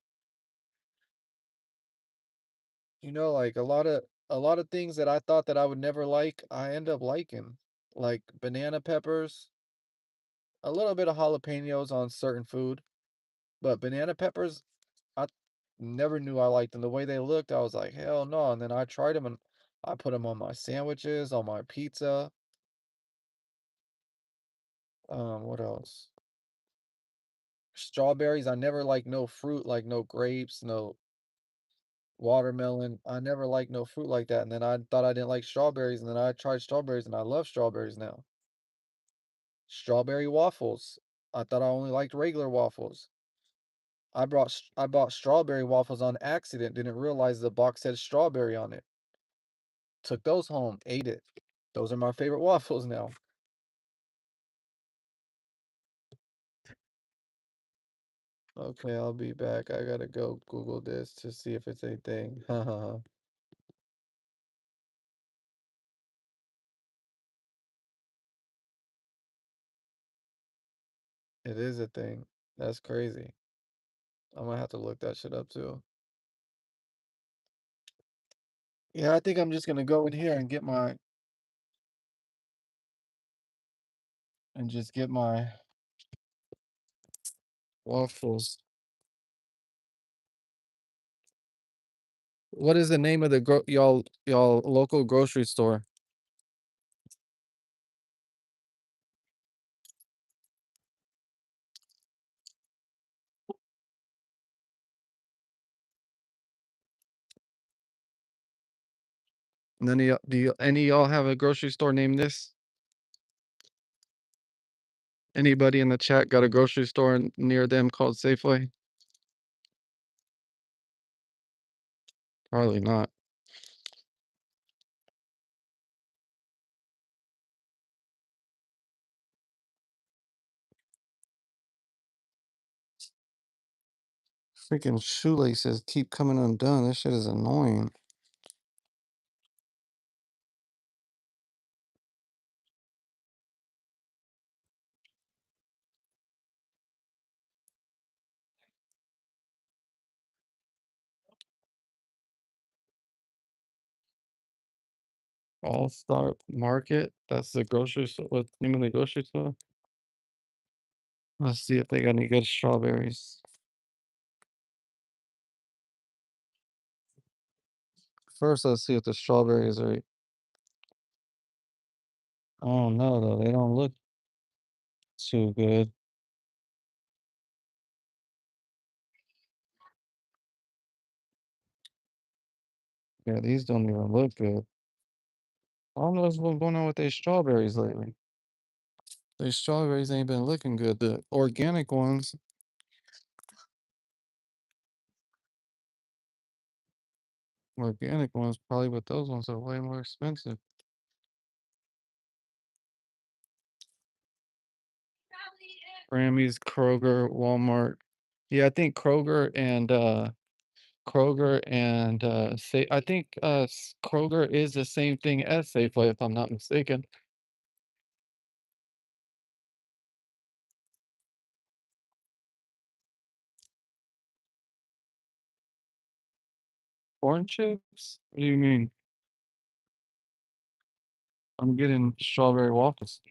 You know, like a lot of things that I thought that I would never like, I end up liking. Like banana peppers, a little bit of jalapenos on certain food, but banana peppers, I never knew I liked them. The way they looked, I was like, hell no. And then I tried them and I put them on my sandwiches, on my pizza. What else? Strawberries. I never like no fruit, like no grapes, no watermelon. I never liked no fruit like that. And then I thought I didn't like strawberries, and then I tried strawberries, and I love strawberries now. Strawberry waffles. I thought I only liked regular waffles. I bought strawberry waffles on accident. Didn't realize the box had strawberry on it. Took those home, ate it. Those are my favorite waffles now. Okay, I'll be back. I gotta go Google this to see if it's a thing. It is a thing. That's crazy. I'm gonna have to look that shit up too. Yeah, I think I'm just gonna go in here and get my waffles. What is the name of the y'all local grocery store? None of y'all, any of y'all have a grocery store named this? Anybody in the chat got a grocery store near them called Safeway? Probably not. Freaking shoelaces keep coming undone. This shit is annoying. All Star Market. That's the grocery store. What's the name of the grocery store? Let's see if they got any good strawberries. First, let's see if the strawberries are. Oh no, though they don't look too good. Yeah, these don't even look good. I don't know what's been going on with these strawberries lately. These strawberries ain't been looking good. The organic ones probably, but those ones are way more expensive. Grammys, Kroger, Walmart. Yeah, I think Kroger and, I think, Kroger is the same thing as Safeway, if I'm not mistaken. Corn chips? What do you mean? I'm getting strawberry waffles.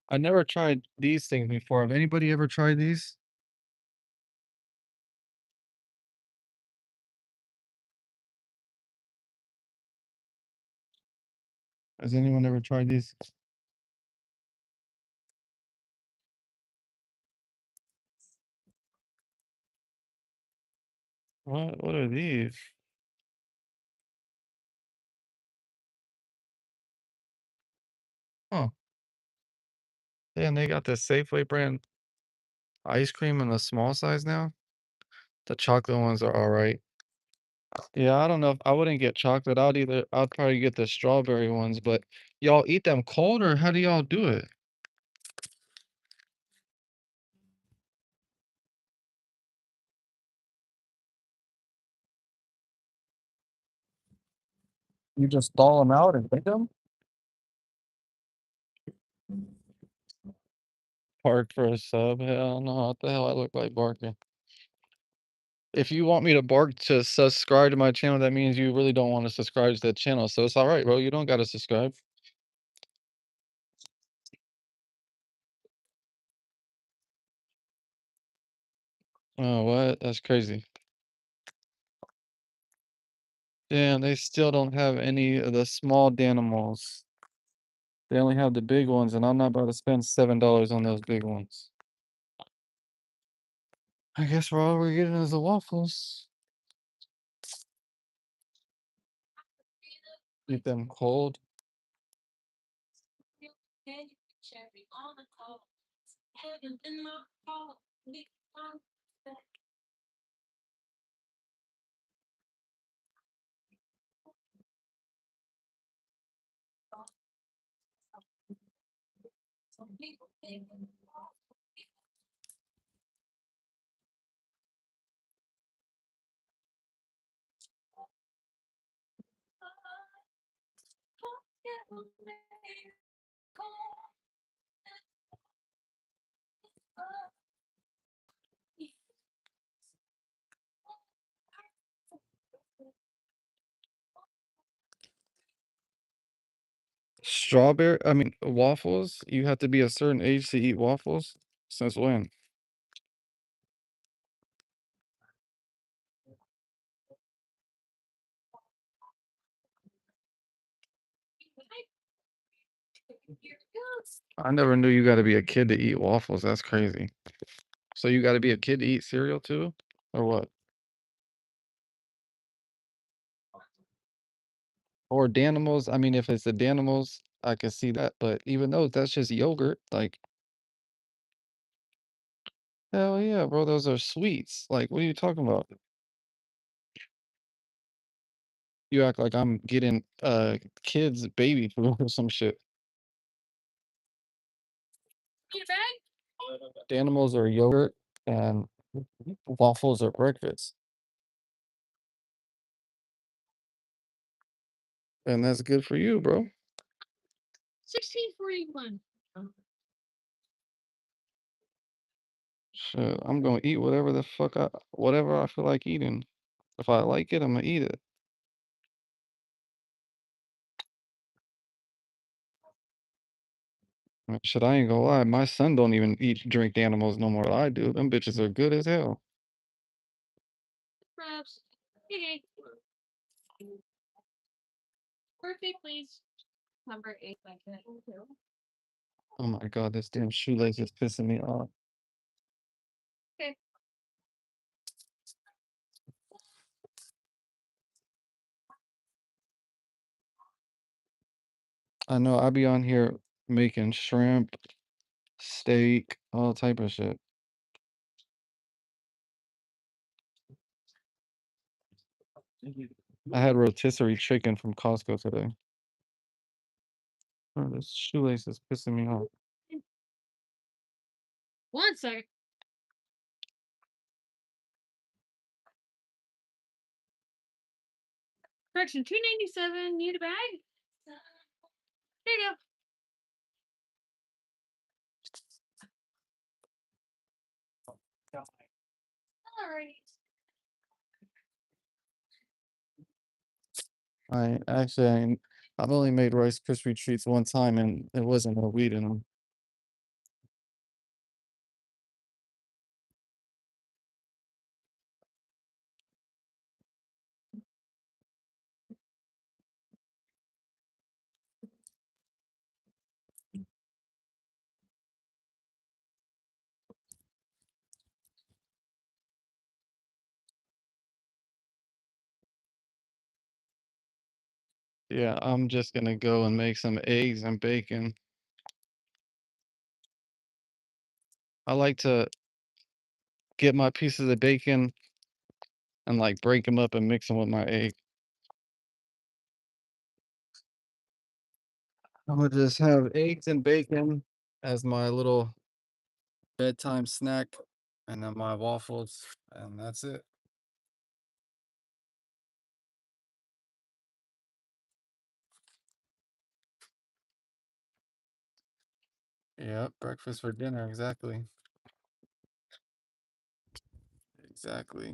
I never tried these things before. Have anybody ever tried these? Has anyone ever tried these? What are these? Huh. Damn, they got the Safeway brand ice cream in the small size now? The chocolate ones are alright. Yeah, I don't know if I wouldn't get chocolate. I'd probably get the strawberry ones, but y'all eat them cold or how do y'all do it? You just thaw them out and eat them? Bark for a sub? Hell no. What the hell I look like barking? If you want me to bark to subscribe to my channel, that means you really don't want to subscribe to the channel. So it's all right, bro. You don't gotta subscribe. Oh, what? That's crazy. Damn, they still don't have any of the small Danimals. They only have the big ones, and I'm not about to spend $7 on those big ones. I guess all we're getting is the waffles. Eat them cold. I mean, waffles? You have to be a certain age to eat waffles? Since when? I never knew you gotta be a kid to eat waffles. That's crazy. So you gotta be a kid to eat cereal too? Or what? Or Danimals? I mean, if it's the Danimals, I can see that. But even though that's just yogurt, like, hell yeah, bro, those are sweets. Like, what are you talking about? You act like I'm getting kids baby food or some shit. Danimals are yogurt and waffles are breakfast. And that's good for you, bro. Shit, I'm gonna eat whatever I feel like eating. If I like it, I'm gonna eat it. Shit, I ain't gonna lie. My son don't even drink animals no more than I do. Them bitches are good as hell. Oh my god, this damn shoelace is pissing me off. I know I be on here making shrimp, steak, all type of shit. I had rotisserie chicken from Costco today. Oh, this shoelace is pissing me off. One second. Correction, 297. Need a bag? Here you go. Alright. I've only made Rice Krispie treats one time, and it wasn't no weed in them. Yeah, I'm just gonna go and make some eggs and bacon. I like to get my pieces of bacon and like break them up and mix them with my egg. I'm gonna just have eggs and bacon as my little bedtime snack, and then my waffles, and that's it. Yep, breakfast for dinner, exactly. Exactly.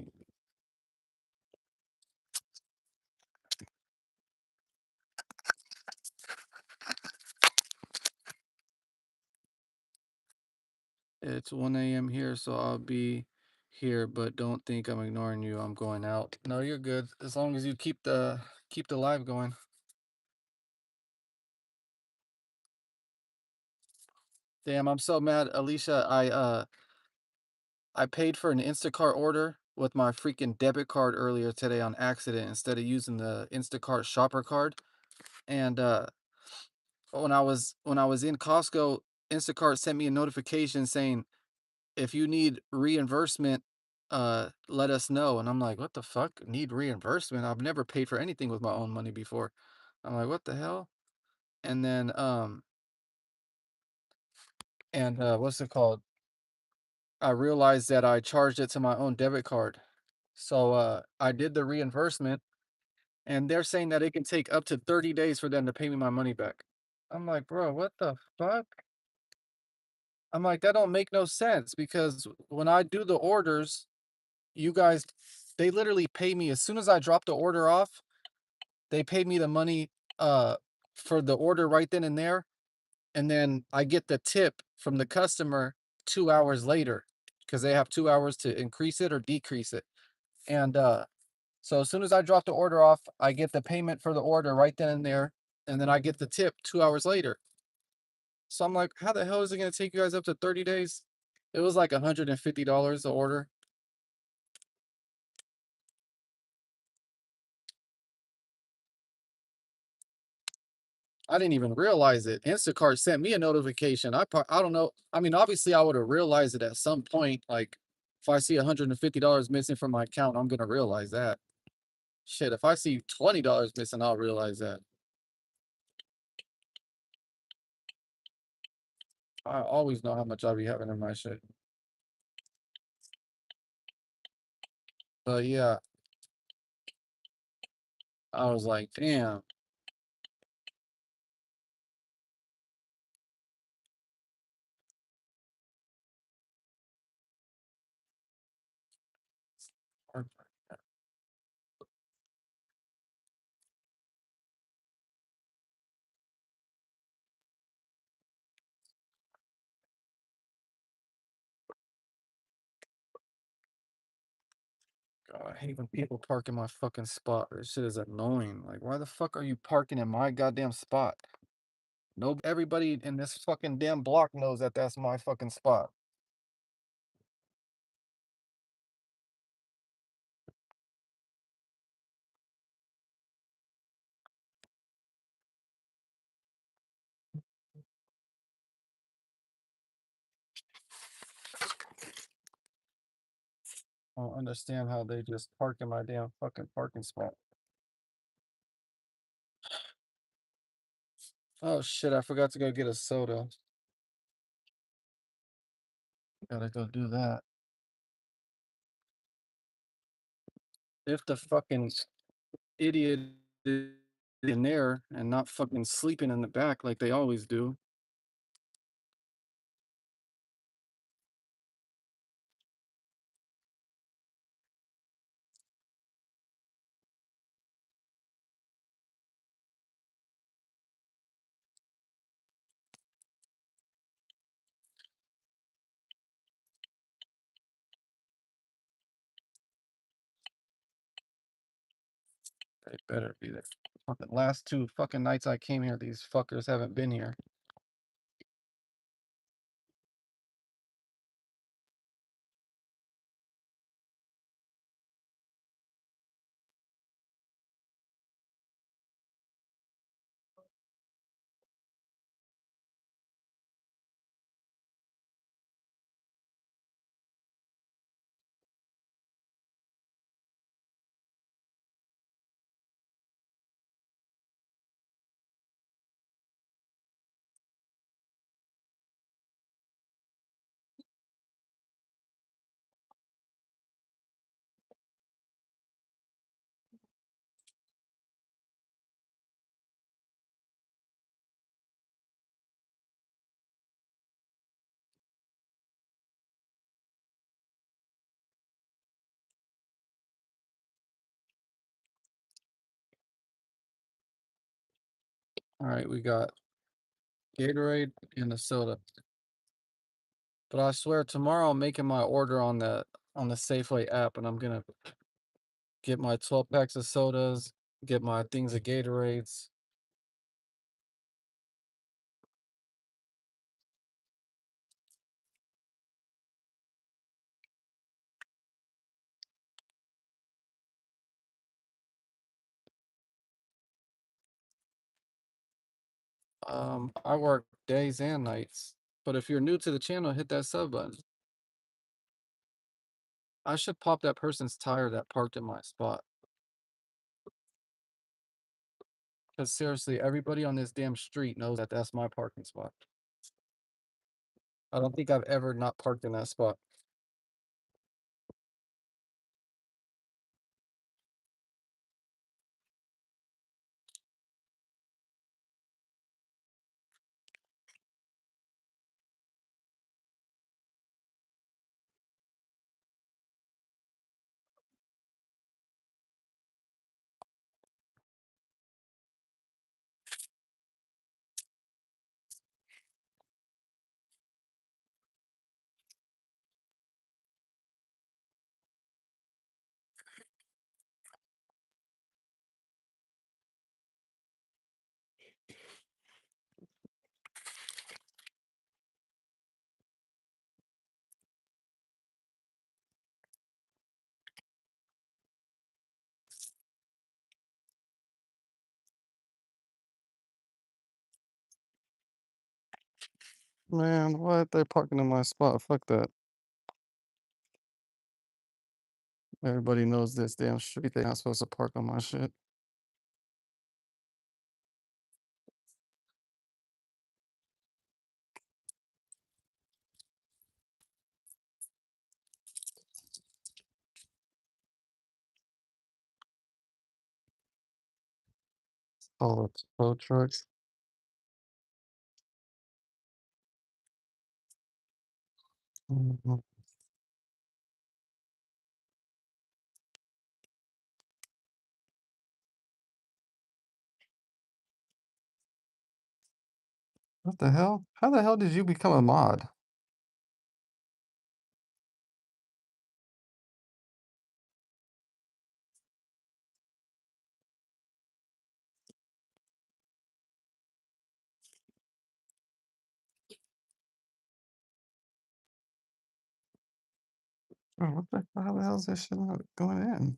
It's 1 a.m. here, so I'll be here, but don't think I'm ignoring you. I'm going out. No, you're good. As long as you keep the live going. Damn, I'm so mad, Alicia. I paid for an Instacart order with my freaking debit card earlier today on accident instead of using the Instacart shopper card. And when I was in Costco, Instacart sent me a notification saying if you need reimbursement, let us know. And I'm like, what the fuck? Need reimbursement? I've never paid for anything with my own money before. I'm like, what the hell? And then what's it called? I realized that I charged it to my own debit card. So I did the reimbursement, and they're saying that it can take up to 30 days for them to pay me my money back. I'm like, bro, what the fuck? I'm like, that don't make no sense because when I do the orders, you guys, they literally pay me as soon as I drop the order off. They pay me the money uh for the order right then and there, and then I get the tip from the customer 2 hours later because they have 2 hours to increase it or decrease it. And so as soon as I drop the order off, I get the payment for the order right then and there, and then I get the tip 2 hours later. So I'm like, how the hell is it gonna take you guys up to 30 days? It was like $150 the order. I didn't even realize it. Instacart sent me a notification. I don't know. I mean, obviously I would have realized it at some point. Like if I see $150 missing from my account, I'm gonna realize that. Shit, if I see $20 missing, I'll realize that. I always know how much I'll be having in my shit. But yeah, I was like, damn. God, I hate when people park in my fucking spot. This shit is annoying. Like, why the fuck are you parking in my goddamn spot? No, everybody in this fucking damn block knows that that's my fucking spot. I don't understand how they just park in my damn fucking parking spot. Oh shit, I forgot to go get a soda. Gotta go do that. If the fucking idiot is in there and not fucking sleeping in the back like they always do. They better be there. Fucking last 2 fucking nights I came here, these fuckers haven't been here. All right, we got Gatorade and the soda. But I swear tomorrow I'm making my order on the Safeway app and I'm gonna get my 12 packs of sodas, get my things of Gatorades. I work days and nights. But if you're new to the channel, hit that sub button. I should pop that person's tire that parked in my spot. Because seriously, everybody on this damn street knows that that's my parking spot. I don't think I've ever not parked in that spot. Man, what? They're parking in my spot. Fuck that. Everybody knows this damn street. They're not supposed to park on my shit. All the tow trucks. Mhm. What the hell? How the hell did you become a mod? Bro, what the how the hell is this shit not going in?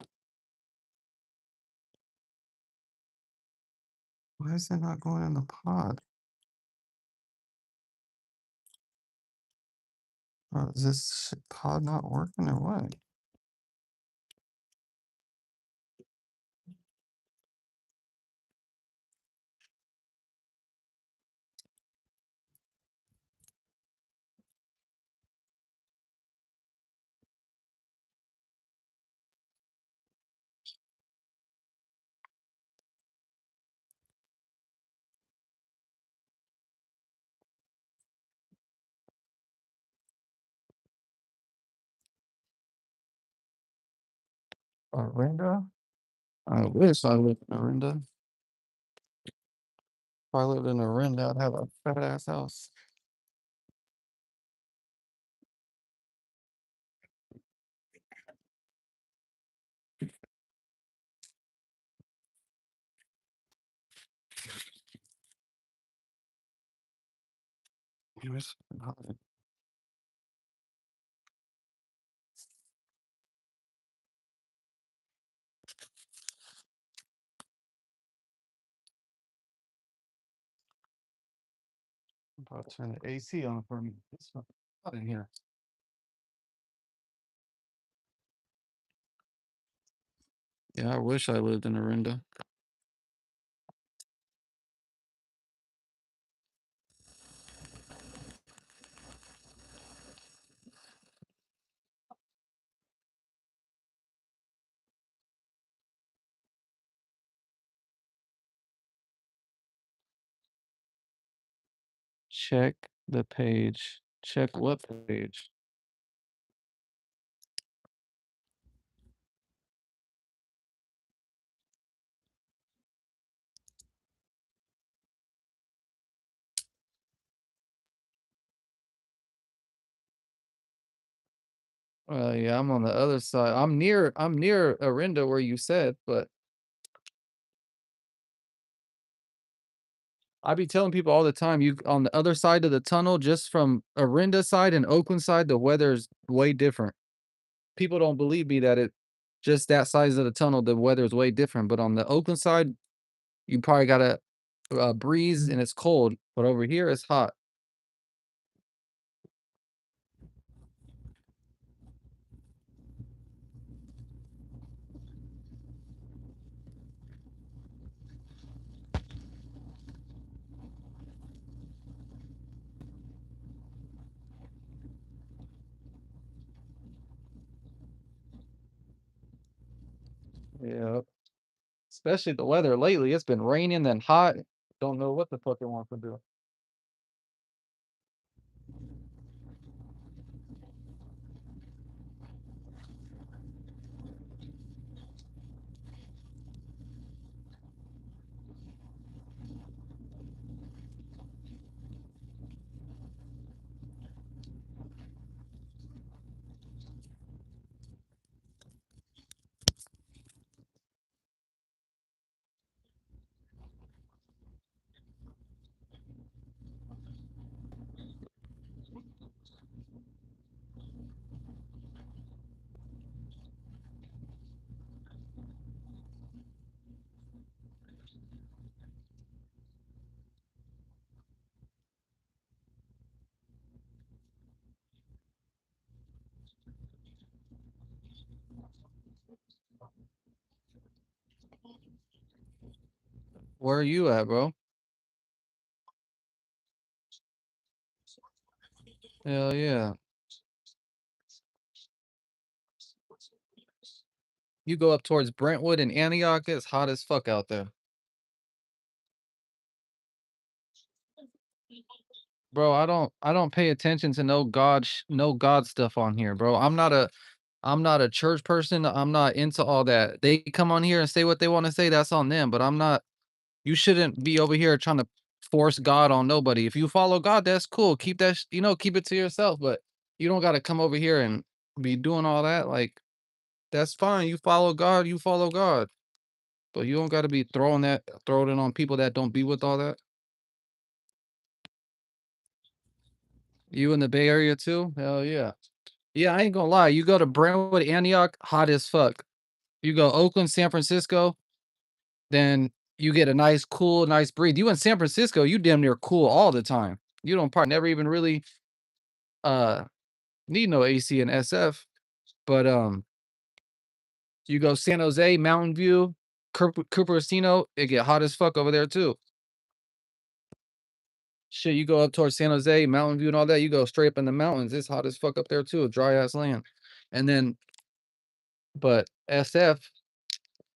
Why is it not going in the pod? Is this shit pod not working or what? Orinda? I wish I lived in Orinda. If I lived in Orinda, I'd have a fat ass house. Damn, it's fucking hot. I'm about to turn the AC on for me. It's fucking hot in here. Yeah, I wish I lived in Orinda. Check the page. Check what page? Yeah, I'm on the other side. I'm near Orinda where you said, but I be telling people all the time, you on the other side of the tunnel, just from Orinda side and Oakland side, the weather's way different. People don't believe me that it just that size of the tunnel, the weather is way different. But on the Oakland side, you probably got a breeze and it's cold, but over here it's hot. Yeah, especially the weather lately. It's been raining then hot. Don't know what the fuck it wants to do. Where are you at, bro? Hell yeah. You go up towards Brentwood and Antioch, it's hot as fuck out there. Bro, I don't pay attention to no God stuff on here, bro. I'm not a church person. I'm not into all that. They come on here and say what they want to say, that's on them, but I'm not you shouldn't be over here trying to force God on nobody. If you follow God, that's cool. Keep that, keep it to yourself, but you don't got to come over here and be doing all that. Like, that's fine. You follow God, you follow God. But you don't got to be throwing it on people that don't be with all that. You in the Bay Area too? Hell yeah. Yeah, I ain't gonna lie. You go to Brentwood, Antioch, hot as fuck. You go Oakland, San Francisco, then you get a nice, cool, nice breeze. You in San Francisco, you damn near cool all the time. You don't probably never even really uh need no AC and SF. But you go San Jose, Mountain View, Cupertino, it get hot as fuck over there too. Shit, you go up towards San Jose, Mountain View, and all that. You go straight up in the mountains. It's hot as fuck up there too, dry ass land. And then, but SF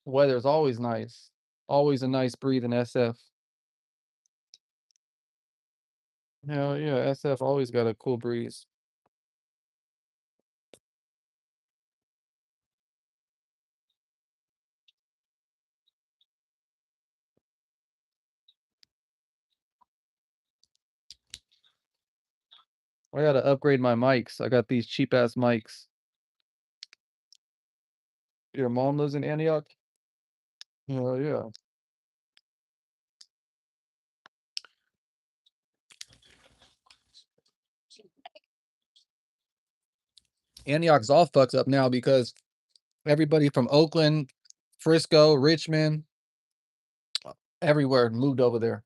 weather's always nice, always a nice breathe in SF. Hell yeah, SF always got a cool breeze. I gotta upgrade my mics. I got these cheap ass mics. Your mom lives in Antioch? Oh yeah. Antioch's all fucked up now because everybody from Oakland, Frisco, Richmond, everywhere moved over there.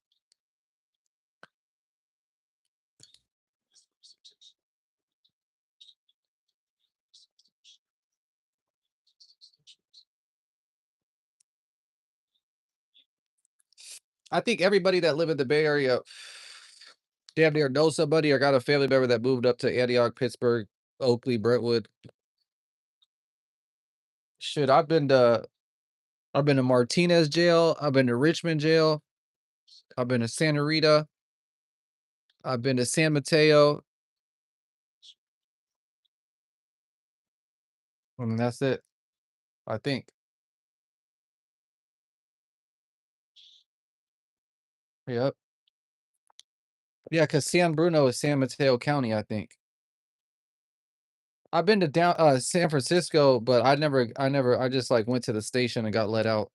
I think everybody that live in the Bay Area damn near knows somebody or got a family member that moved up to Antioch, Pittsburgh, Oakley, Brentwood. Shit, I've been to Martinez jail, I've been to Richmond jail, I've been to Santa Rita, I've been to San Mateo, and that's it. I think. Yep. Yeah, because San Bruno is San Mateo County, I think. I've been to San Francisco, but I just like went to the station and got let out.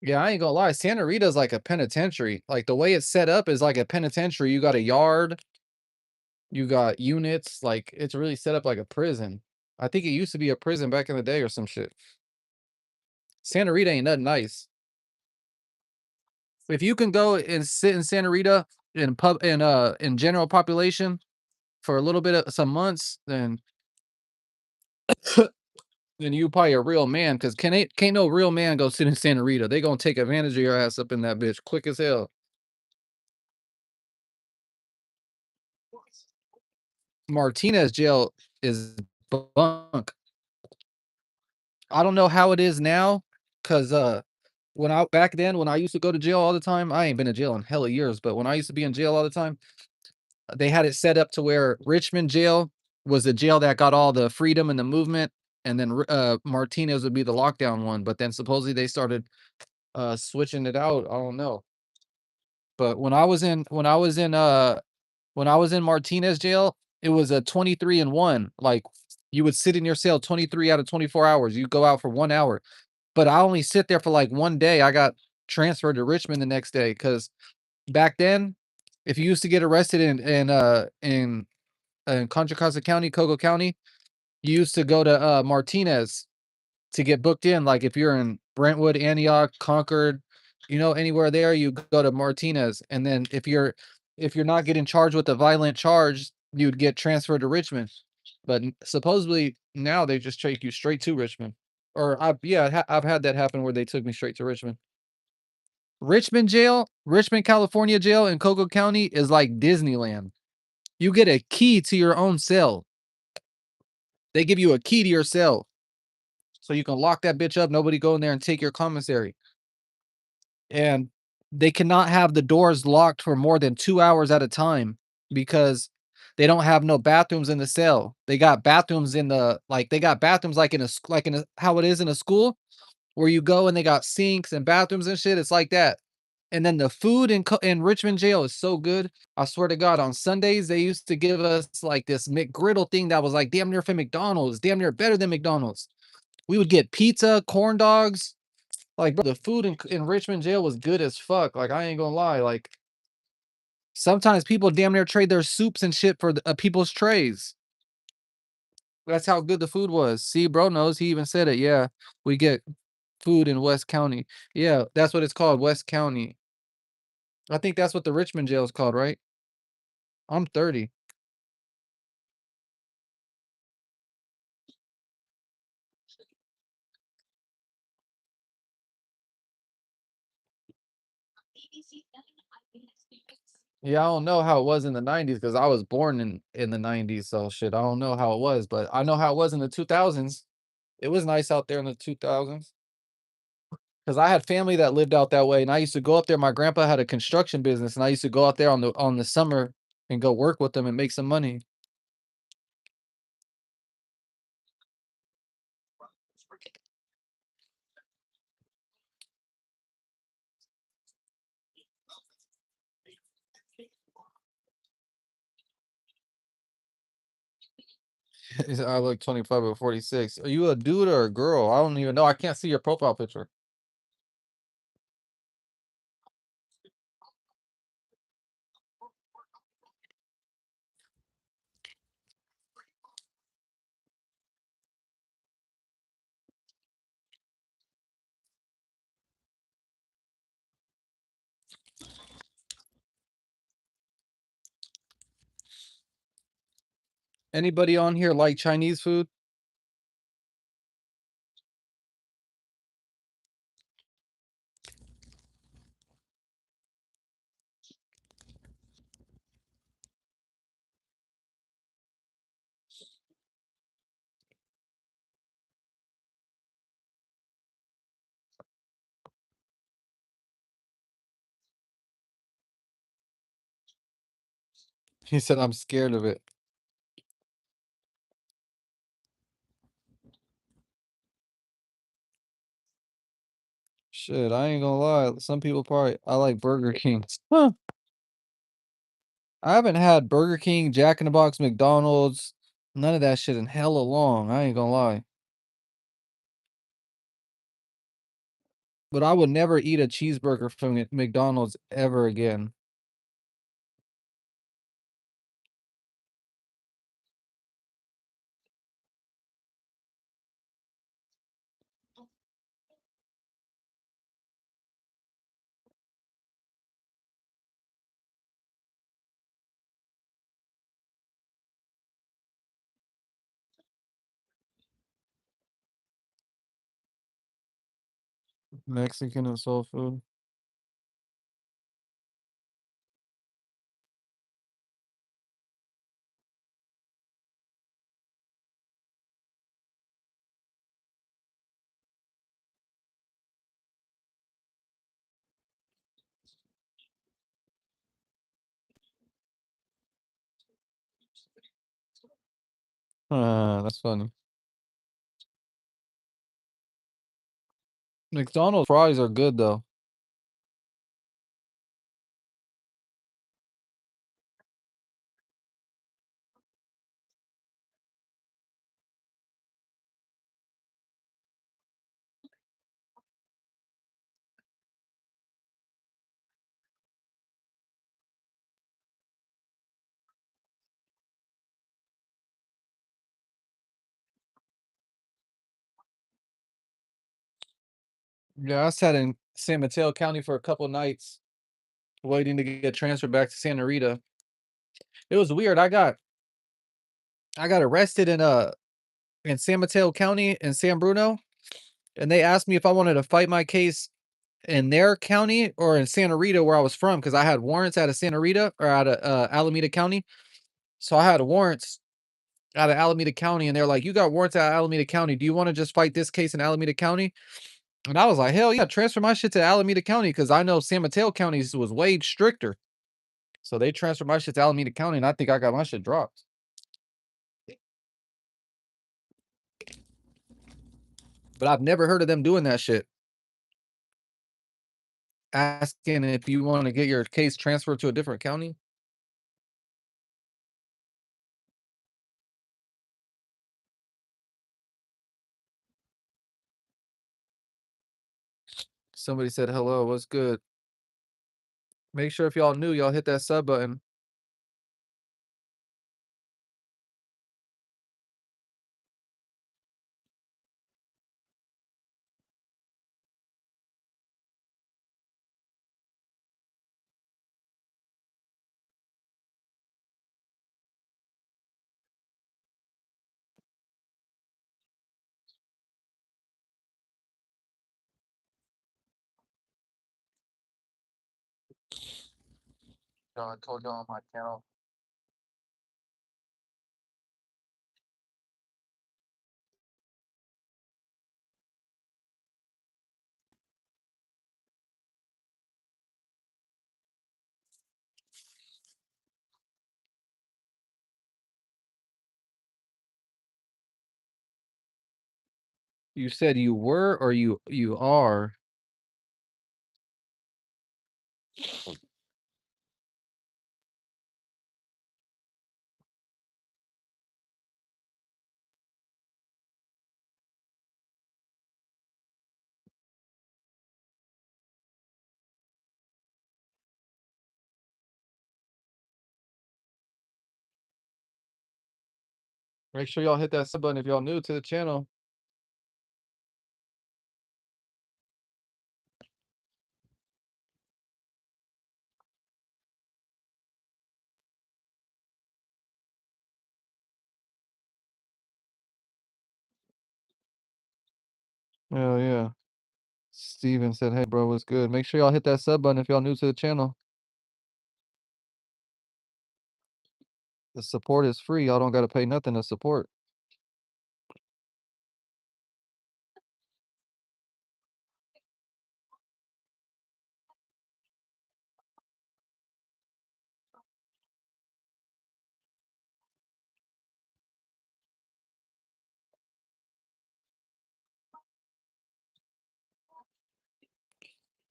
Yeah, I ain't gonna lie, Santa Rita's like a penitentiary. Like the way it's set up is like a penitentiary. You got a yard, you got units, like it's really set up like a prison. I think it used to be a prison back in the day or some shit. Santa Rita ain't nothing nice. If you can go and sit in Santa Rita in general population for a little bit of some months, then you probably a real man. Cause can't no real man go sit in Santa Rita. They gonna take advantage of your ass up in that bitch quick as hell. Martinez jail is bunk. I don't know how it is now, cause back then when I used to go to jail all the time, I ain't been in jail in hella years, but when I used to be in jail all the time, they had it set up to where Richmond jail was the jail that got all the freedom and the movement, and then Martinez would be the lockdown one. But then supposedly they started switching it out. I don't know. But when I was in Martinez jail, it was a 23-1. Like you would sit in your cell 23 out of 24 hours. You go out for 1 hour. But I only sit there for like one day. I got transferred to Richmond the next day because back then, if you used to get arrested in Contra Costa County, Coco County, you used to go to Martinez to get booked in. Like if you're in Brentwood, Antioch, Concord, anywhere there, you go to Martinez. And then if you're not getting charged with a violent charge, you'd get transferred to Richmond. But supposedly now they just take you straight to Richmond. Or I've had that happen where they took me straight to Richmond. Richmond jail, Richmond, California jail in Coco County is like Disneyland. You get a key to your own cell. They give you a key to your cell. So you can lock that bitch up. Nobody go in there and take your commissary. And they cannot have the doors locked for more than 2 hours at a time because they don't have no bathrooms in the cell. They got bathrooms they got bathrooms like in a how it is in a school where you go and they got sinks and bathrooms and shit. It's like that. And then the food in Richmond jail is so good. I swear to God, on Sundays they used to give us like this McGriddle thing that was like damn near from McDonald's, damn near better than McDonald's. We would get pizza, corn dogs. Like, bro, the food in Richmond jail was good as fuck. Like, I ain't gonna lie. Like, sometimes people damn near trade their soups and shit for people's trays. That's how good the food was. See, bro knows. He even said it. Yeah, we get food in West County. Yeah, that's what it's called, West County. I think that's what the Richmond jail is called, right? I'm 30. Yeah, I don't know how it was in the 90s because I was born in the 90s. So shit, I don't know how it was, but I know how it was in the 2000s. It was nice out there in the 2000s. Because I had family that lived out that way, and I used to go up there. My grandpa had a construction business, and I used to go out there on the summer and go work with them and make some money. I look 25 or 46. Are you a dude or a girl? I don't even know. I can't see your profile picture. Anybody on here like Chinese food? He said, I'm scared of it. Shit, I ain't gonna lie. Some people probably, I like Burger King. Huh. I haven't had Burger King, Jack in the Box, McDonald's, none of that shit in hella long. I ain't gonna lie. But I would never eat a cheeseburger from McDonald's ever again. Mexican and soul food. That's funny. McDonald's fries are good though. Yeah, I sat in San Mateo County for a couple nights waiting to get transferred back to Santa Rita. It was weird. I got arrested in San Mateo County in San Bruno, and they asked me if I wanted to fight my case in their county or in Santa Rita where I was from because I had warrants out of Santa Rita or out of Alameda County. So I had warrants out of Alameda County, and they're like, "You got warrants out of Alameda County. Do you want to just fight this case in Alameda County?" And I was like, "Hell yeah, transfer my shit to Alameda County because I know San Mateo County was way stricter." So they transferred my shit to Alameda County, and I think I got my shit dropped. But I've never heard of them doing that shit. Asking if you want to get your case transferred to a different county. Somebody said hello. What's good? Make sure if y'all new, y'all hit that sub button. I told y'all on my channel. You said you were or you are? Make sure y'all hit that sub button if y'all new to the channel. Hell yeah. Steven said, hey, bro, what's good? Make sure y'all hit that sub button if y'all new to the channel. The support is free. Y'all don't got to pay nothing to support.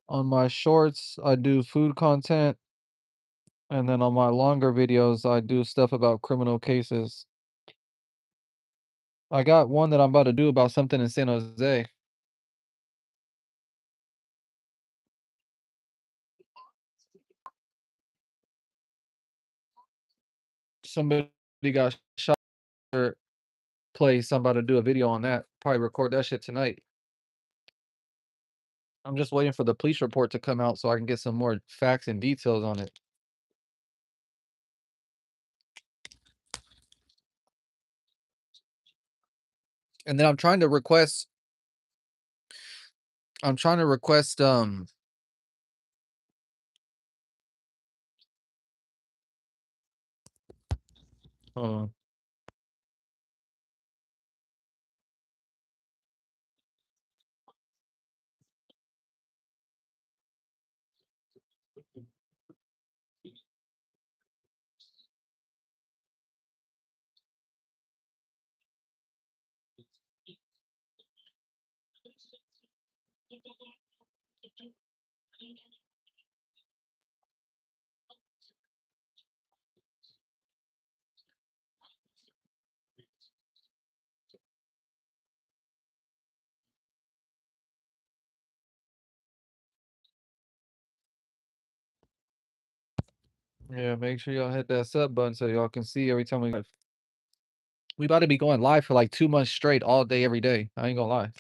On my shorts, I do food content. And then on my longer videos, I do stuff about criminal cases. I got one that I'm about to do about something in San Jose. Somebody got shot or place. I'm about to do a video on that. Probably record that shit tonight. I'm just waiting for the police report to come out so I can get some more facts and details on it. And then I'm trying to request hold on. Yeah, make sure y'all hit that sub button so y'all can see every time we live. We about to be going live for like 2 months straight, all day, every day. I ain't gonna lie.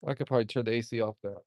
I could probably turn the AC off that.